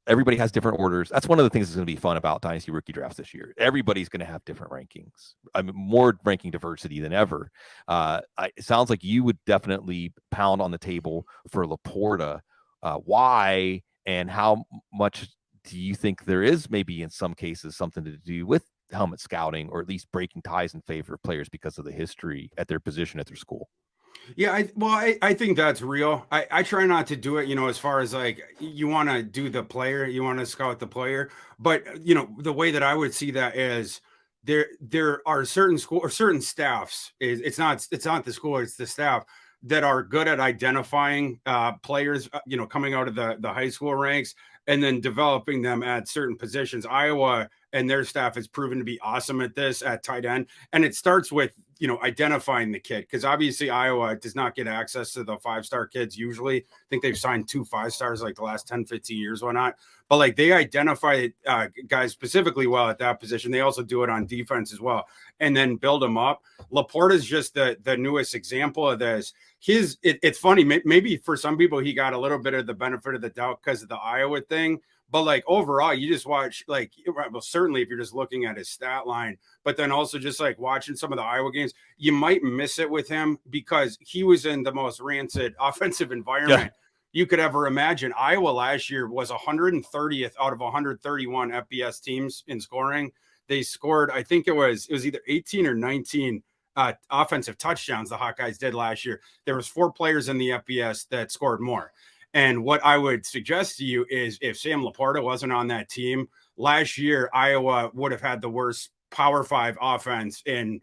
everybody has different orders. That's one of the things that's going to be fun about Dynasty rookie drafts this year. Everybody's going to have different rankings. I mean, more ranking diversity than ever. It sounds like you would definitely pound on the table for LaPorta. Why and how much do you think there is, maybe in some cases, something to do with helmet scouting, or at least breaking ties in favor of players because of the history at their position at their school? Yeah, I think that's real. I try not to do it, you know, as far as like you want to do the player, you want to scout the player, but you know, the way that I would see that is there are certain school or certain staffs, it's not the school, it's the staff that are good at identifying players, you know, coming out of the high school ranks and then developing them at certain positions. Iowa and their staff has proven to be awesome at this at tight end, and it starts with, you know, identifying the kid, because obviously Iowa does not get access to the 5-star kids usually. I think they've signed 2 5-stars like the last 10, 15 years, whatnot. But like they identify guys specifically well at that position. They also do it on defense as well, and then build them up. LaPorta is just the newest example of this. It's funny, maybe for some people he got a little bit of the benefit of the doubt because of the Iowa thing. But like overall, you just watch, like, well, certainly if you're just looking at his stat line, but then also just like watching some of the Iowa games, you might miss it with him because he was in the most rancid offensive environment you could ever imagine. Iowa last year was 130th out of 131 FBS teams in scoring. They scored, I think it was either 18 or 19 offensive touchdowns the Hawkeyes did last year. There was 4 players in the FBS that scored more. And what I would suggest to you is if Sam LaPorta wasn't on that team last year, Iowa would have had the worst Power 5 offense in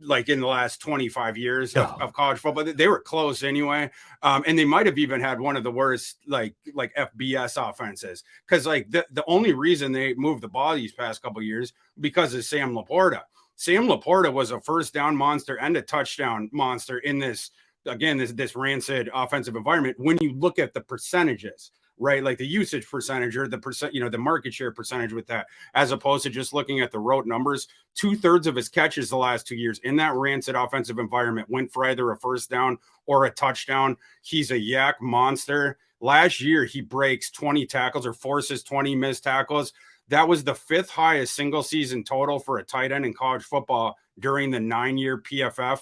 like in the last 25 years Oh, of college football. They were close anyway. And they might have even had one of the worst like FBS offenses. Cause like the only reason they moved the ball these past couple of years because of Sam LaPorta. Sam LaPorta was a first down monster and a touchdown monster in this, again, this rancid offensive environment. When you look at the percentages, right? Like the usage percentage or the percent, the market share percentage with that, as opposed to just looking at the rote numbers. 2/3 of his catches the last 2 years in that rancid offensive environment went for either a first down or a touchdown. He's a yak monster. Last year, he breaks 20 tackles or forces 20 missed tackles. That was the 5th highest single season total for a tight end in college football during the 9-year PFF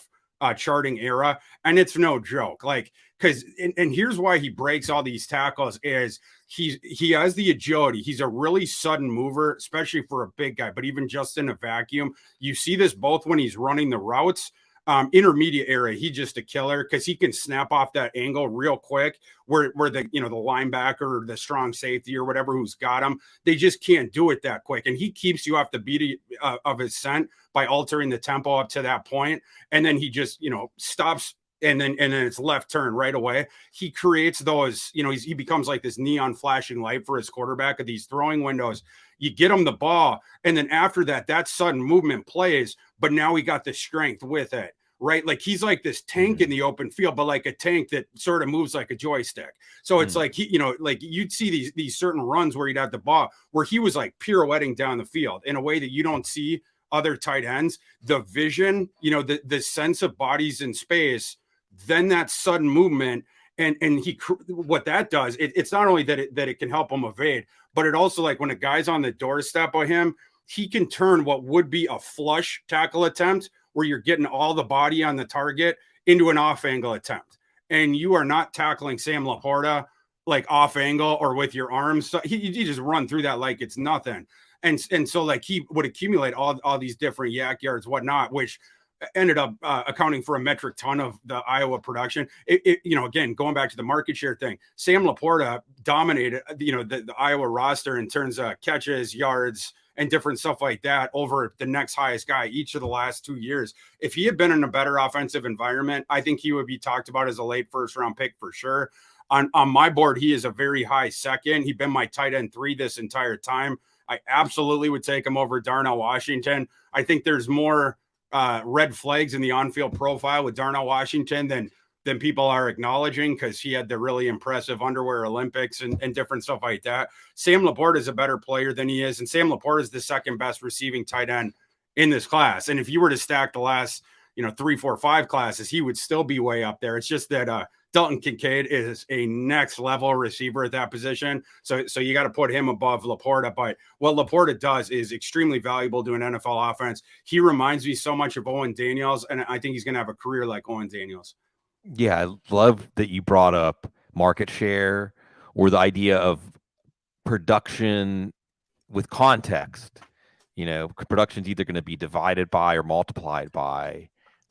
charting era. And it's no joke. Like, because and here's why he breaks all these tackles is he has the agility. He's a really sudden mover, especially for a big guy, but even just in a vacuum. You see this both when he's running the routes. Intermediate area, he's just a killer because he can snap off that angle real quick where the the linebacker or the strong safety or whatever who's got him, they just can't do it that quick. And he keeps you off the beat of his scent by altering the tempo up to that point. And then he just, stops and then it's left turn right away. He creates those, he becomes like this neon flashing light for his quarterback of these throwing windows. You get him the ball, and then after that sudden movement plays, but now he got the strength with it, right? Like he's like this tank in the open field, but like a tank that sort of moves like a joystick. So it's like like you'd see these certain runs where he'd have the ball where he was like pirouetting down the field in a way that you don't see other tight ends. The vision, the sense of bodies in space, then that sudden movement. And what that does, it's not only that it can help him evade, but it also, like when a guy's on the doorstep of him, he can turn what would be a flush tackle attempt where you're getting all the body on the target into an off angle attempt. And you are not tackling Sam LaPorta like off angle or with your arms. So he just run through that like it's nothing. And so like he would accumulate all these different yak yards, whatnot, which ended up accounting for a metric ton of the Iowa production. Again, going back to the market share thing, Sam LaPorta dominated, the Iowa roster in terms of catches, yards, and different stuff like that over the next highest guy each of the last 2 years. If he had been in a better offensive environment, I think he would be talked about as a late first round pick for sure. On my board, he is a very high second. He's been my tight end 3 this entire time. I absolutely would take him over Darnell Washington. I think there's more red flags in the on-field profile with Darnell Washington than people are acknowledging because he had the really impressive underwear Olympics and different stuff like that. Sam LaPorta is a better player than he is, and Sam LaPorta is the second best receiving tight end in this class. And if you were to stack the last 3, 4, 5 classes, he would still be way up there. It's just that Dalton Kincaid is a next level receiver at that position. So you got to put him above LaPorta. But what LaPorta does is extremely valuable to an NFL offense. He reminds me so much of Owen Daniels, and I think he's going to have a career like Owen Daniels. Yeah, I love that you brought up market share or the idea of production with context. Production's either going to be divided by or multiplied by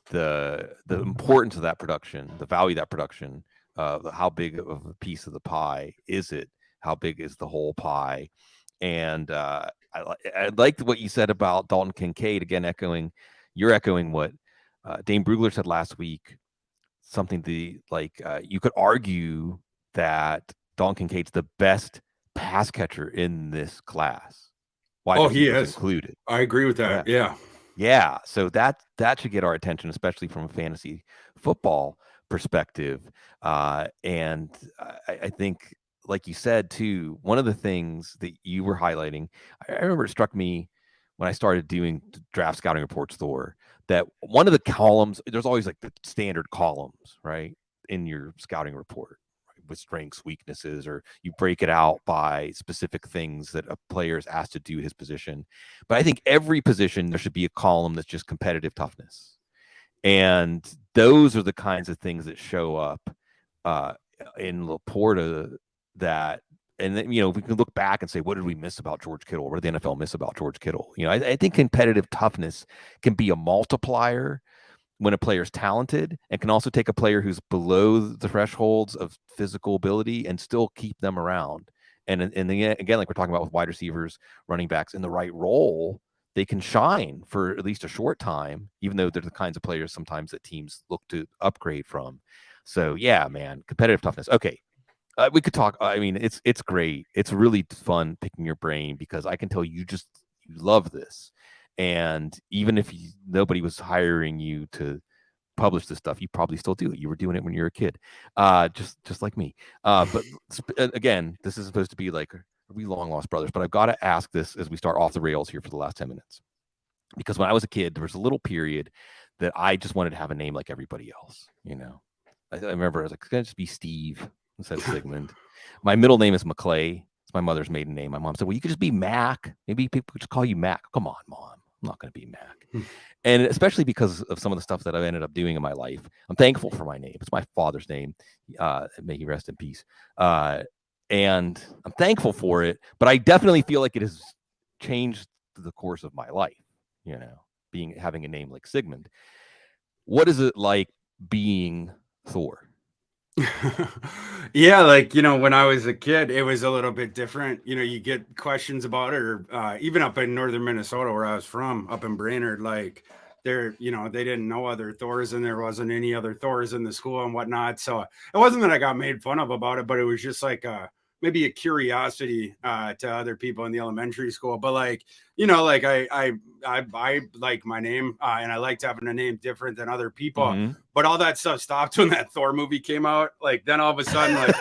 the importance of that production, the value of that production, how big of a piece of the pie is it? How big is the whole pie? And I liked what you said about Dalton Kincaid. Again, you're echoing what Dane Brugler said last week. Something you could argue that Dalton Kincaid's the best pass catcher in this class. He is included. I agree with that. Yeah. So that should get our attention, especially from a fantasy football perspective. And I think, like you said too, one of the things that you were highlighting, I remember it struck me when I started doing draft scouting reports, Thor, that one of the columns, there's always like the standard columns, right, in your scouting report, right, with strengths, weaknesses, or you break it out by specific things that a player is asked to do his position. But I think every position, there should be a column that's just competitive toughness. And those are the kinds of things that show up in LaPorta that, and then, we can look back and say, what did we miss about George Kittle? What did the NFL miss about George Kittle? I think competitive toughness can be a multiplier when a player is talented, and can also take a player who's below the thresholds of physical ability and still keep them around. And again, like we're talking about with wide receivers, running backs in the right role, they can shine for at least a short time, even though they're the kinds of players sometimes that teams look to upgrade from. So yeah, man, competitive toughness. Okay, we could talk. I mean, it's great. It's really fun picking your brain because I can tell you love this, and even if nobody was hiring you to publish this stuff, you probably still do it. You were doing it when you were a kid, just like me. But again, this is supposed to be like we long lost brothers. But I've got to ask this as we start off the rails here for the last 10 minutes, because when I was a kid, there was a little period that I just wanted to have a name like everybody else. I remember I was like, "Can I just be Steve instead of Sigmund?" My middle name is McClay. It's my mother's maiden name. My mom said, "Well, you could just be Mac. Maybe people could just call you Mac." Come on, mom. I'm not going to be Mac. And especially because of some of the stuff that I've ended up doing in my life, I'm thankful for my name. It's my father's name. May he rest in peace. And I'm thankful for it, but I definitely feel like it has changed the course of my life, having a name like Sigmund. What is it like being Thor? Yeah, like, when I was a kid, it was a little bit different. You get questions about it, or even up in northern Minnesota, where I was from, up in Brainerd, like they didn't know other Thors, and there wasn't any other Thors in the school and whatnot. So it wasn't that I got made fun of about it, but it was just like maybe a curiosity to other people in the elementary school. But like, like I like my name, and I liked having a name different than other people. Mm-hmm. But all that stuff stopped when that Thor movie came out. Like then all of a sudden, like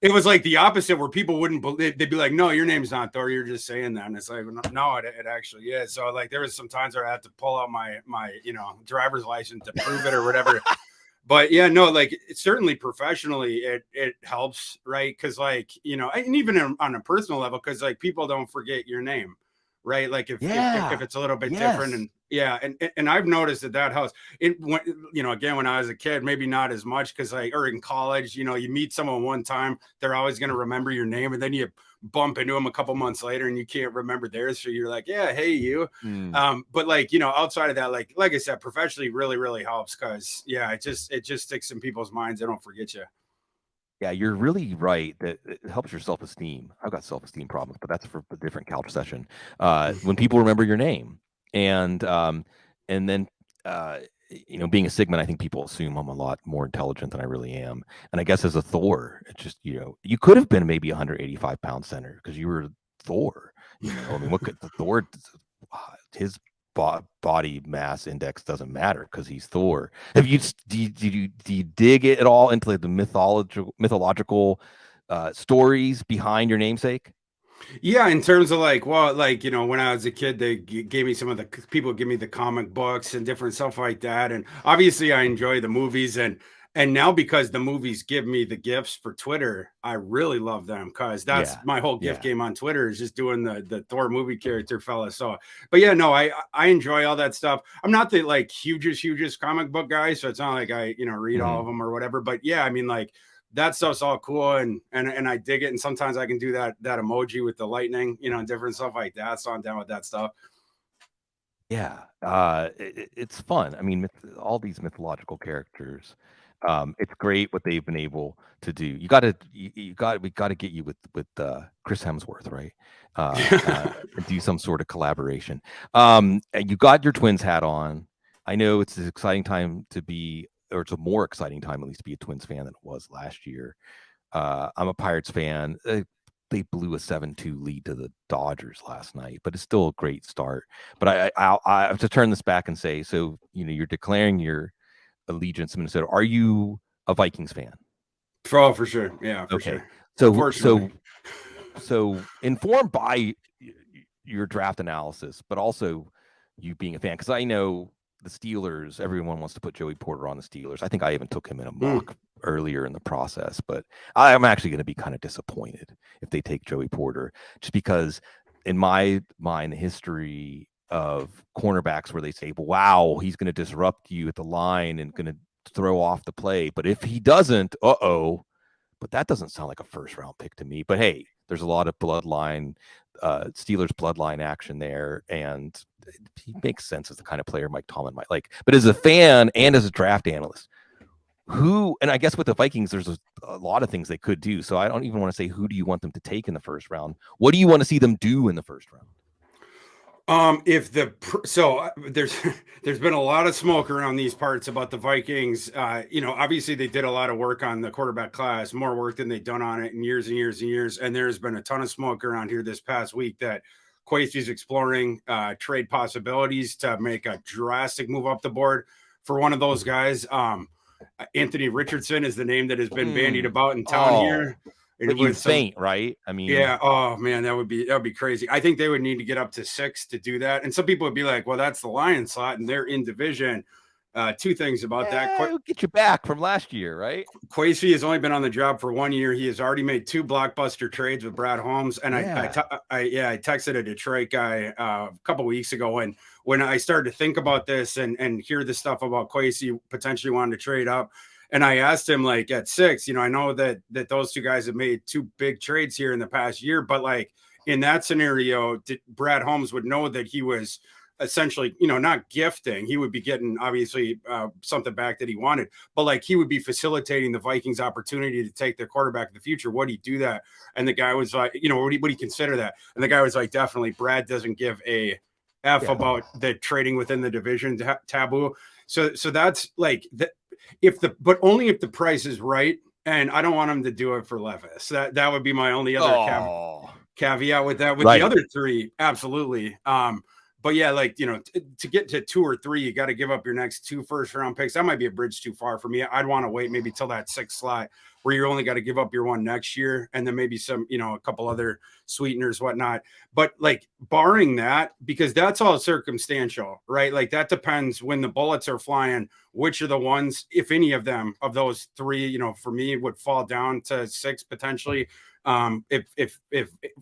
it was like the opposite, where people wouldn't believe. They'd be like, "No, your name's not Thor. You're just saying that." And it's like, no, it actually is. So like there was some times where I had to pull out my driver's license to prove it or whatever. But yeah, no, like it's certainly professionally, it helps, right? Because like and even on a personal level, because like people don't forget your name, right? Like if it's a little bit different, and yeah, and I've noticed that helps. Again, when I was a kid, maybe not as much, because like, or in college, you meet someone one time, they're always going to remember your name, and then you bump into them a couple months later and you can't remember theirs, so you're like, yeah, hey, you. But like outside of that, like I said, professionally really really helps, because yeah, it just sticks in people's minds. They don't forget you. Yeah, you're really right that it helps your self-esteem. I've got self-esteem problems, but that's for a different couch session. When people remember your name, and then being a Sigmund, I think people assume I'm a lot more intelligent than I really am. And I guess as a Thor, it's just you could have been maybe 185-pound center because you were Thor. I mean, what could the Thor? His body mass index doesn't matter because he's Thor. Do you dig it at all into like the mythological stories behind your namesake? Yeah, in terms of like, well, like, when I was a kid, they gave me some of the people give me the comic books and different stuff like that. And obviously I enjoy the movies, and now because the movies give me the gifts for Twitter, I really love them, because that's my whole gift game on Twitter, is just doing the Thor movie character fella. So, but yeah, no, I enjoy all that stuff. I'm not the like hugest comic book guy, so it's not like I, read all of them or whatever. But yeah, I mean, like, that stuff's all cool, and I dig it. And sometimes I can do that emoji with the lightning, and different stuff like that. So I'm down with that stuff. Yeah, it's fun. I mean, all these mythological characters, it's great what they've been able to do. We got to get you with Chris Hemsworth, right? And do some sort of collaboration. And you got your Twins hat on. I know it's an exciting time to be, or it's a more exciting time at least to be a Twins fan than it was last year. I'm a Pirates fan. They blew a 7-2 lead to the Dodgers last night, but it's still a great start. But I have to turn this back and say, so you're declaring your allegiance to Minnesota. Are you a Vikings fan? For sure, yeah, for sure. So informed by your draft analysis, but also you being a fan, because I know the Steelers, everyone wants to put Joey Porter on the Steelers. I think I even took him in a mock earlier in the process, but I'm actually going to be kind of disappointed if they take Joey Porter, just because in my mind, the history of cornerbacks where they say, wow, he's going to disrupt you at the line and going to throw off the play. But if he doesn't, but that doesn't sound like a first round pick to me. But hey, there's a lot of bloodline, Steelers bloodline action there, and he makes sense as the kind of player Mike Tomlin might like. But as a fan and as a draft analyst, and I guess with the Vikings, there's a lot of things they could do. So I don't even want to say who do you want them to take in the first round. What do you want to see them do in the first round? There's there's been a lot of smoke around these parts about the Vikings. Obviously they did a lot of work on the quarterback class, more work than they've done on it in years and years and years. And there's been a ton of smoke around here this past week that Kwesi's exploring trade possibilities to make a drastic move up the board for one of those guys. Anthony Richardson is the name that has been bandied about in town here. But you faint, right? I mean, yeah. Oh man, that would be crazy. I think they would need to get up to 6 to do that. And some people would be like, "Well, that's the Lions slot, and they're in division." Two things about that. Get you back from last year, right? Kwesi has only been on the job for 1 year. He has already made 2 blockbuster trades with Brad Holmes, and I texted a Detroit guy a couple weeks ago, and when I started to think about this and hear the stuff about Kwesi potentially wanting to trade up. And I asked him, like, at 6, I know that those 2 guys have made 2 big trades here in the past year, but like in that scenario, Brad Holmes would know that he was essentially, not gifting. He would be getting obviously something back that he wanted, but like he would be facilitating the Vikings' opportunity to take their quarterback in the future. Would he do that? And the guy was like, would he consider that? And the guy was like, definitely. Brad doesn't give a F about the trading within the division taboo. So that's like that. But only if the price is right, and I don't want him to do it for Levis. That would be my only other caveat with that. With the other 3, absolutely. But yeah, like, to get to 2 or 3, you got to give up your next 2 first-round picks. That might be a bridge too far for me. I'd want to wait maybe till that 6th slot where you're only got to give up your 1 next year, and then maybe some, a couple other sweeteners, whatnot. But like barring that, because that's all circumstantial, right? Like that depends when the bullets are flying, which are the ones, if any of them, of those 3, for me, would fall down to 6 potentially. If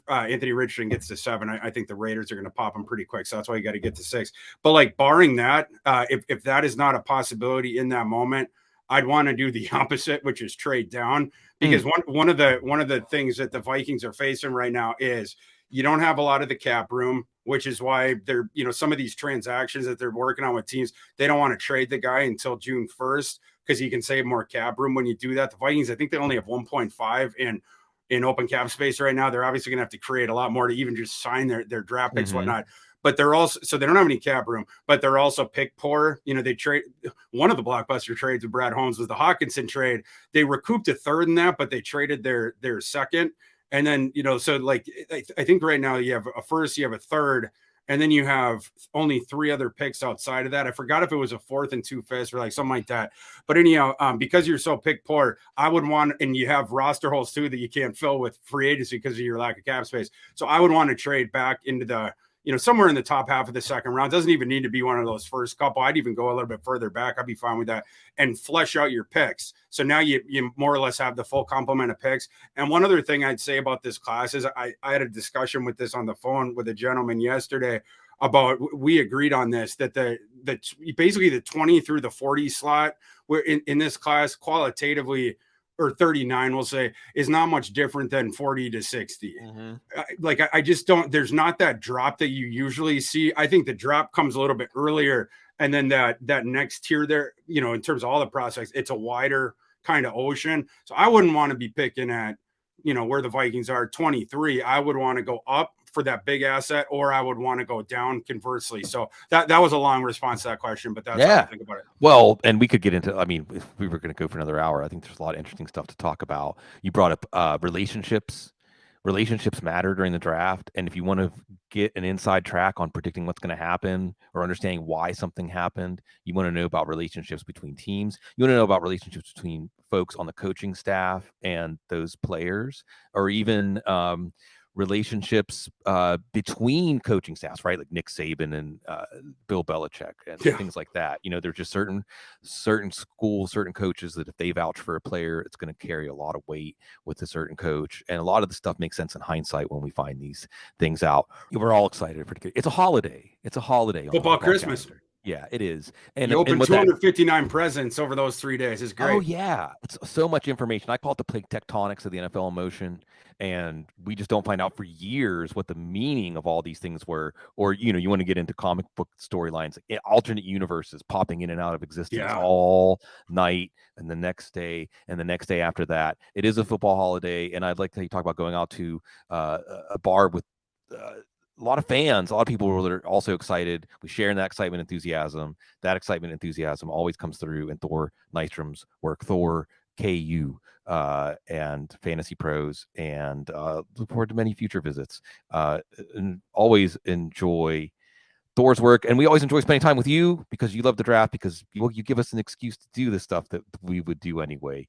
Anthony Richardson gets to 7, I think the Raiders are going to pop him pretty quick. So that's why you got to get to 6. But like barring that, if that is not a possibility in that moment, I'd want to do the opposite, which is trade down, because one of the things that the Vikings are facing right now is you don't have a lot of the cap room, which is why they're, some of these transactions that they're working on with teams, they don't want to trade the guy until June 1st because you can save more cap room when you do that. The Vikings, I think they only have 1.5 in open cap space right now. They're obviously going to have to create a lot more to even just sign their draft picks, whatnot. But they're also, so they don't have any cap room, but they're also pick poor. They trade one of the blockbuster trades with Brad Holmes was the Hawkinson trade. They recouped a 3rd in that, but they traded their 2nd. And then, so like, I think right now you have a 1st, you have a 3rd, and then you have only 3 other picks outside of that. I forgot if it was a 4th and 2 5ths or like something like that. But anyhow, because you're so pick poor, I would want, and you have roster holes too that you can't fill with free agency because of your lack of cap space. So I would want to trade back into the, somewhere in the top half of the 2nd round. Doesn't even need to be one of those first couple. I'd even go a little bit further back. I'd be fine with that, and flesh out your picks. So now you more or less have the full complement of picks. And one other thing I'd say about this class is I had a discussion with this on the phone with a gentleman yesterday about, we agreed on this, that basically the 20 through the 40 slot where in this class qualitatively, or 39, we'll say, is not much different than 40 to 60. I just don't, there's not that drop that you usually see. I think the drop comes a little bit earlier. And then that next tier there, in terms of all the prospects, it's a wider kind of ocean. So I wouldn't want to be picking at, where the Vikings are 23. I would want to go up for that big asset, or I would want to go down conversely. So that was a long response to that question, but that's how I think about it. Well, and we could get into, if we were going to go for another hour, I think there's a lot of interesting stuff to talk about. You brought up relationships. Relationships matter during the draft. And if you want to get an inside track on predicting what's going to happen or understanding why something happened, you want to know about relationships between teams. You want to know about relationships between folks on the coaching staff and those players, or even relationships between coaching staffs, right? Like Nick Saban and Bill Belichick and things like that. There's just certain schools, certain coaches that if they vouch for a player, it's going to carry a lot of weight with a certain coach. And a lot of the stuff makes sense in hindsight when we find these things out. We're all excited. It's a holiday. It's a holiday. Football Christmas. Calendar. Yeah, it is. And you open 259 presents over those 3 days. It's great. Oh, yeah. It's so much information. I call it the plate tectonics of the NFL in motion. And we just don't find out for years what the meaning of all these things were. Or, you want to get into comic book storylines, alternate universes popping in and out of existence all night, and the next day, and the next day after that. It is a football holiday. And I'd like to talk about going out to a bar with a lot of fans, a lot of people that are also excited. We share in that excitement, enthusiasm. That excitement, enthusiasm always comes through in Thor Nystrom's work. Thor KU and Fantasy Pros, and look forward to many future visits. And always enjoy Thor's work, and we always enjoy spending time with you because you love the draft, because you give us an excuse to do the stuff that we would do anyway.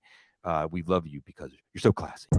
We love you because you're so classy.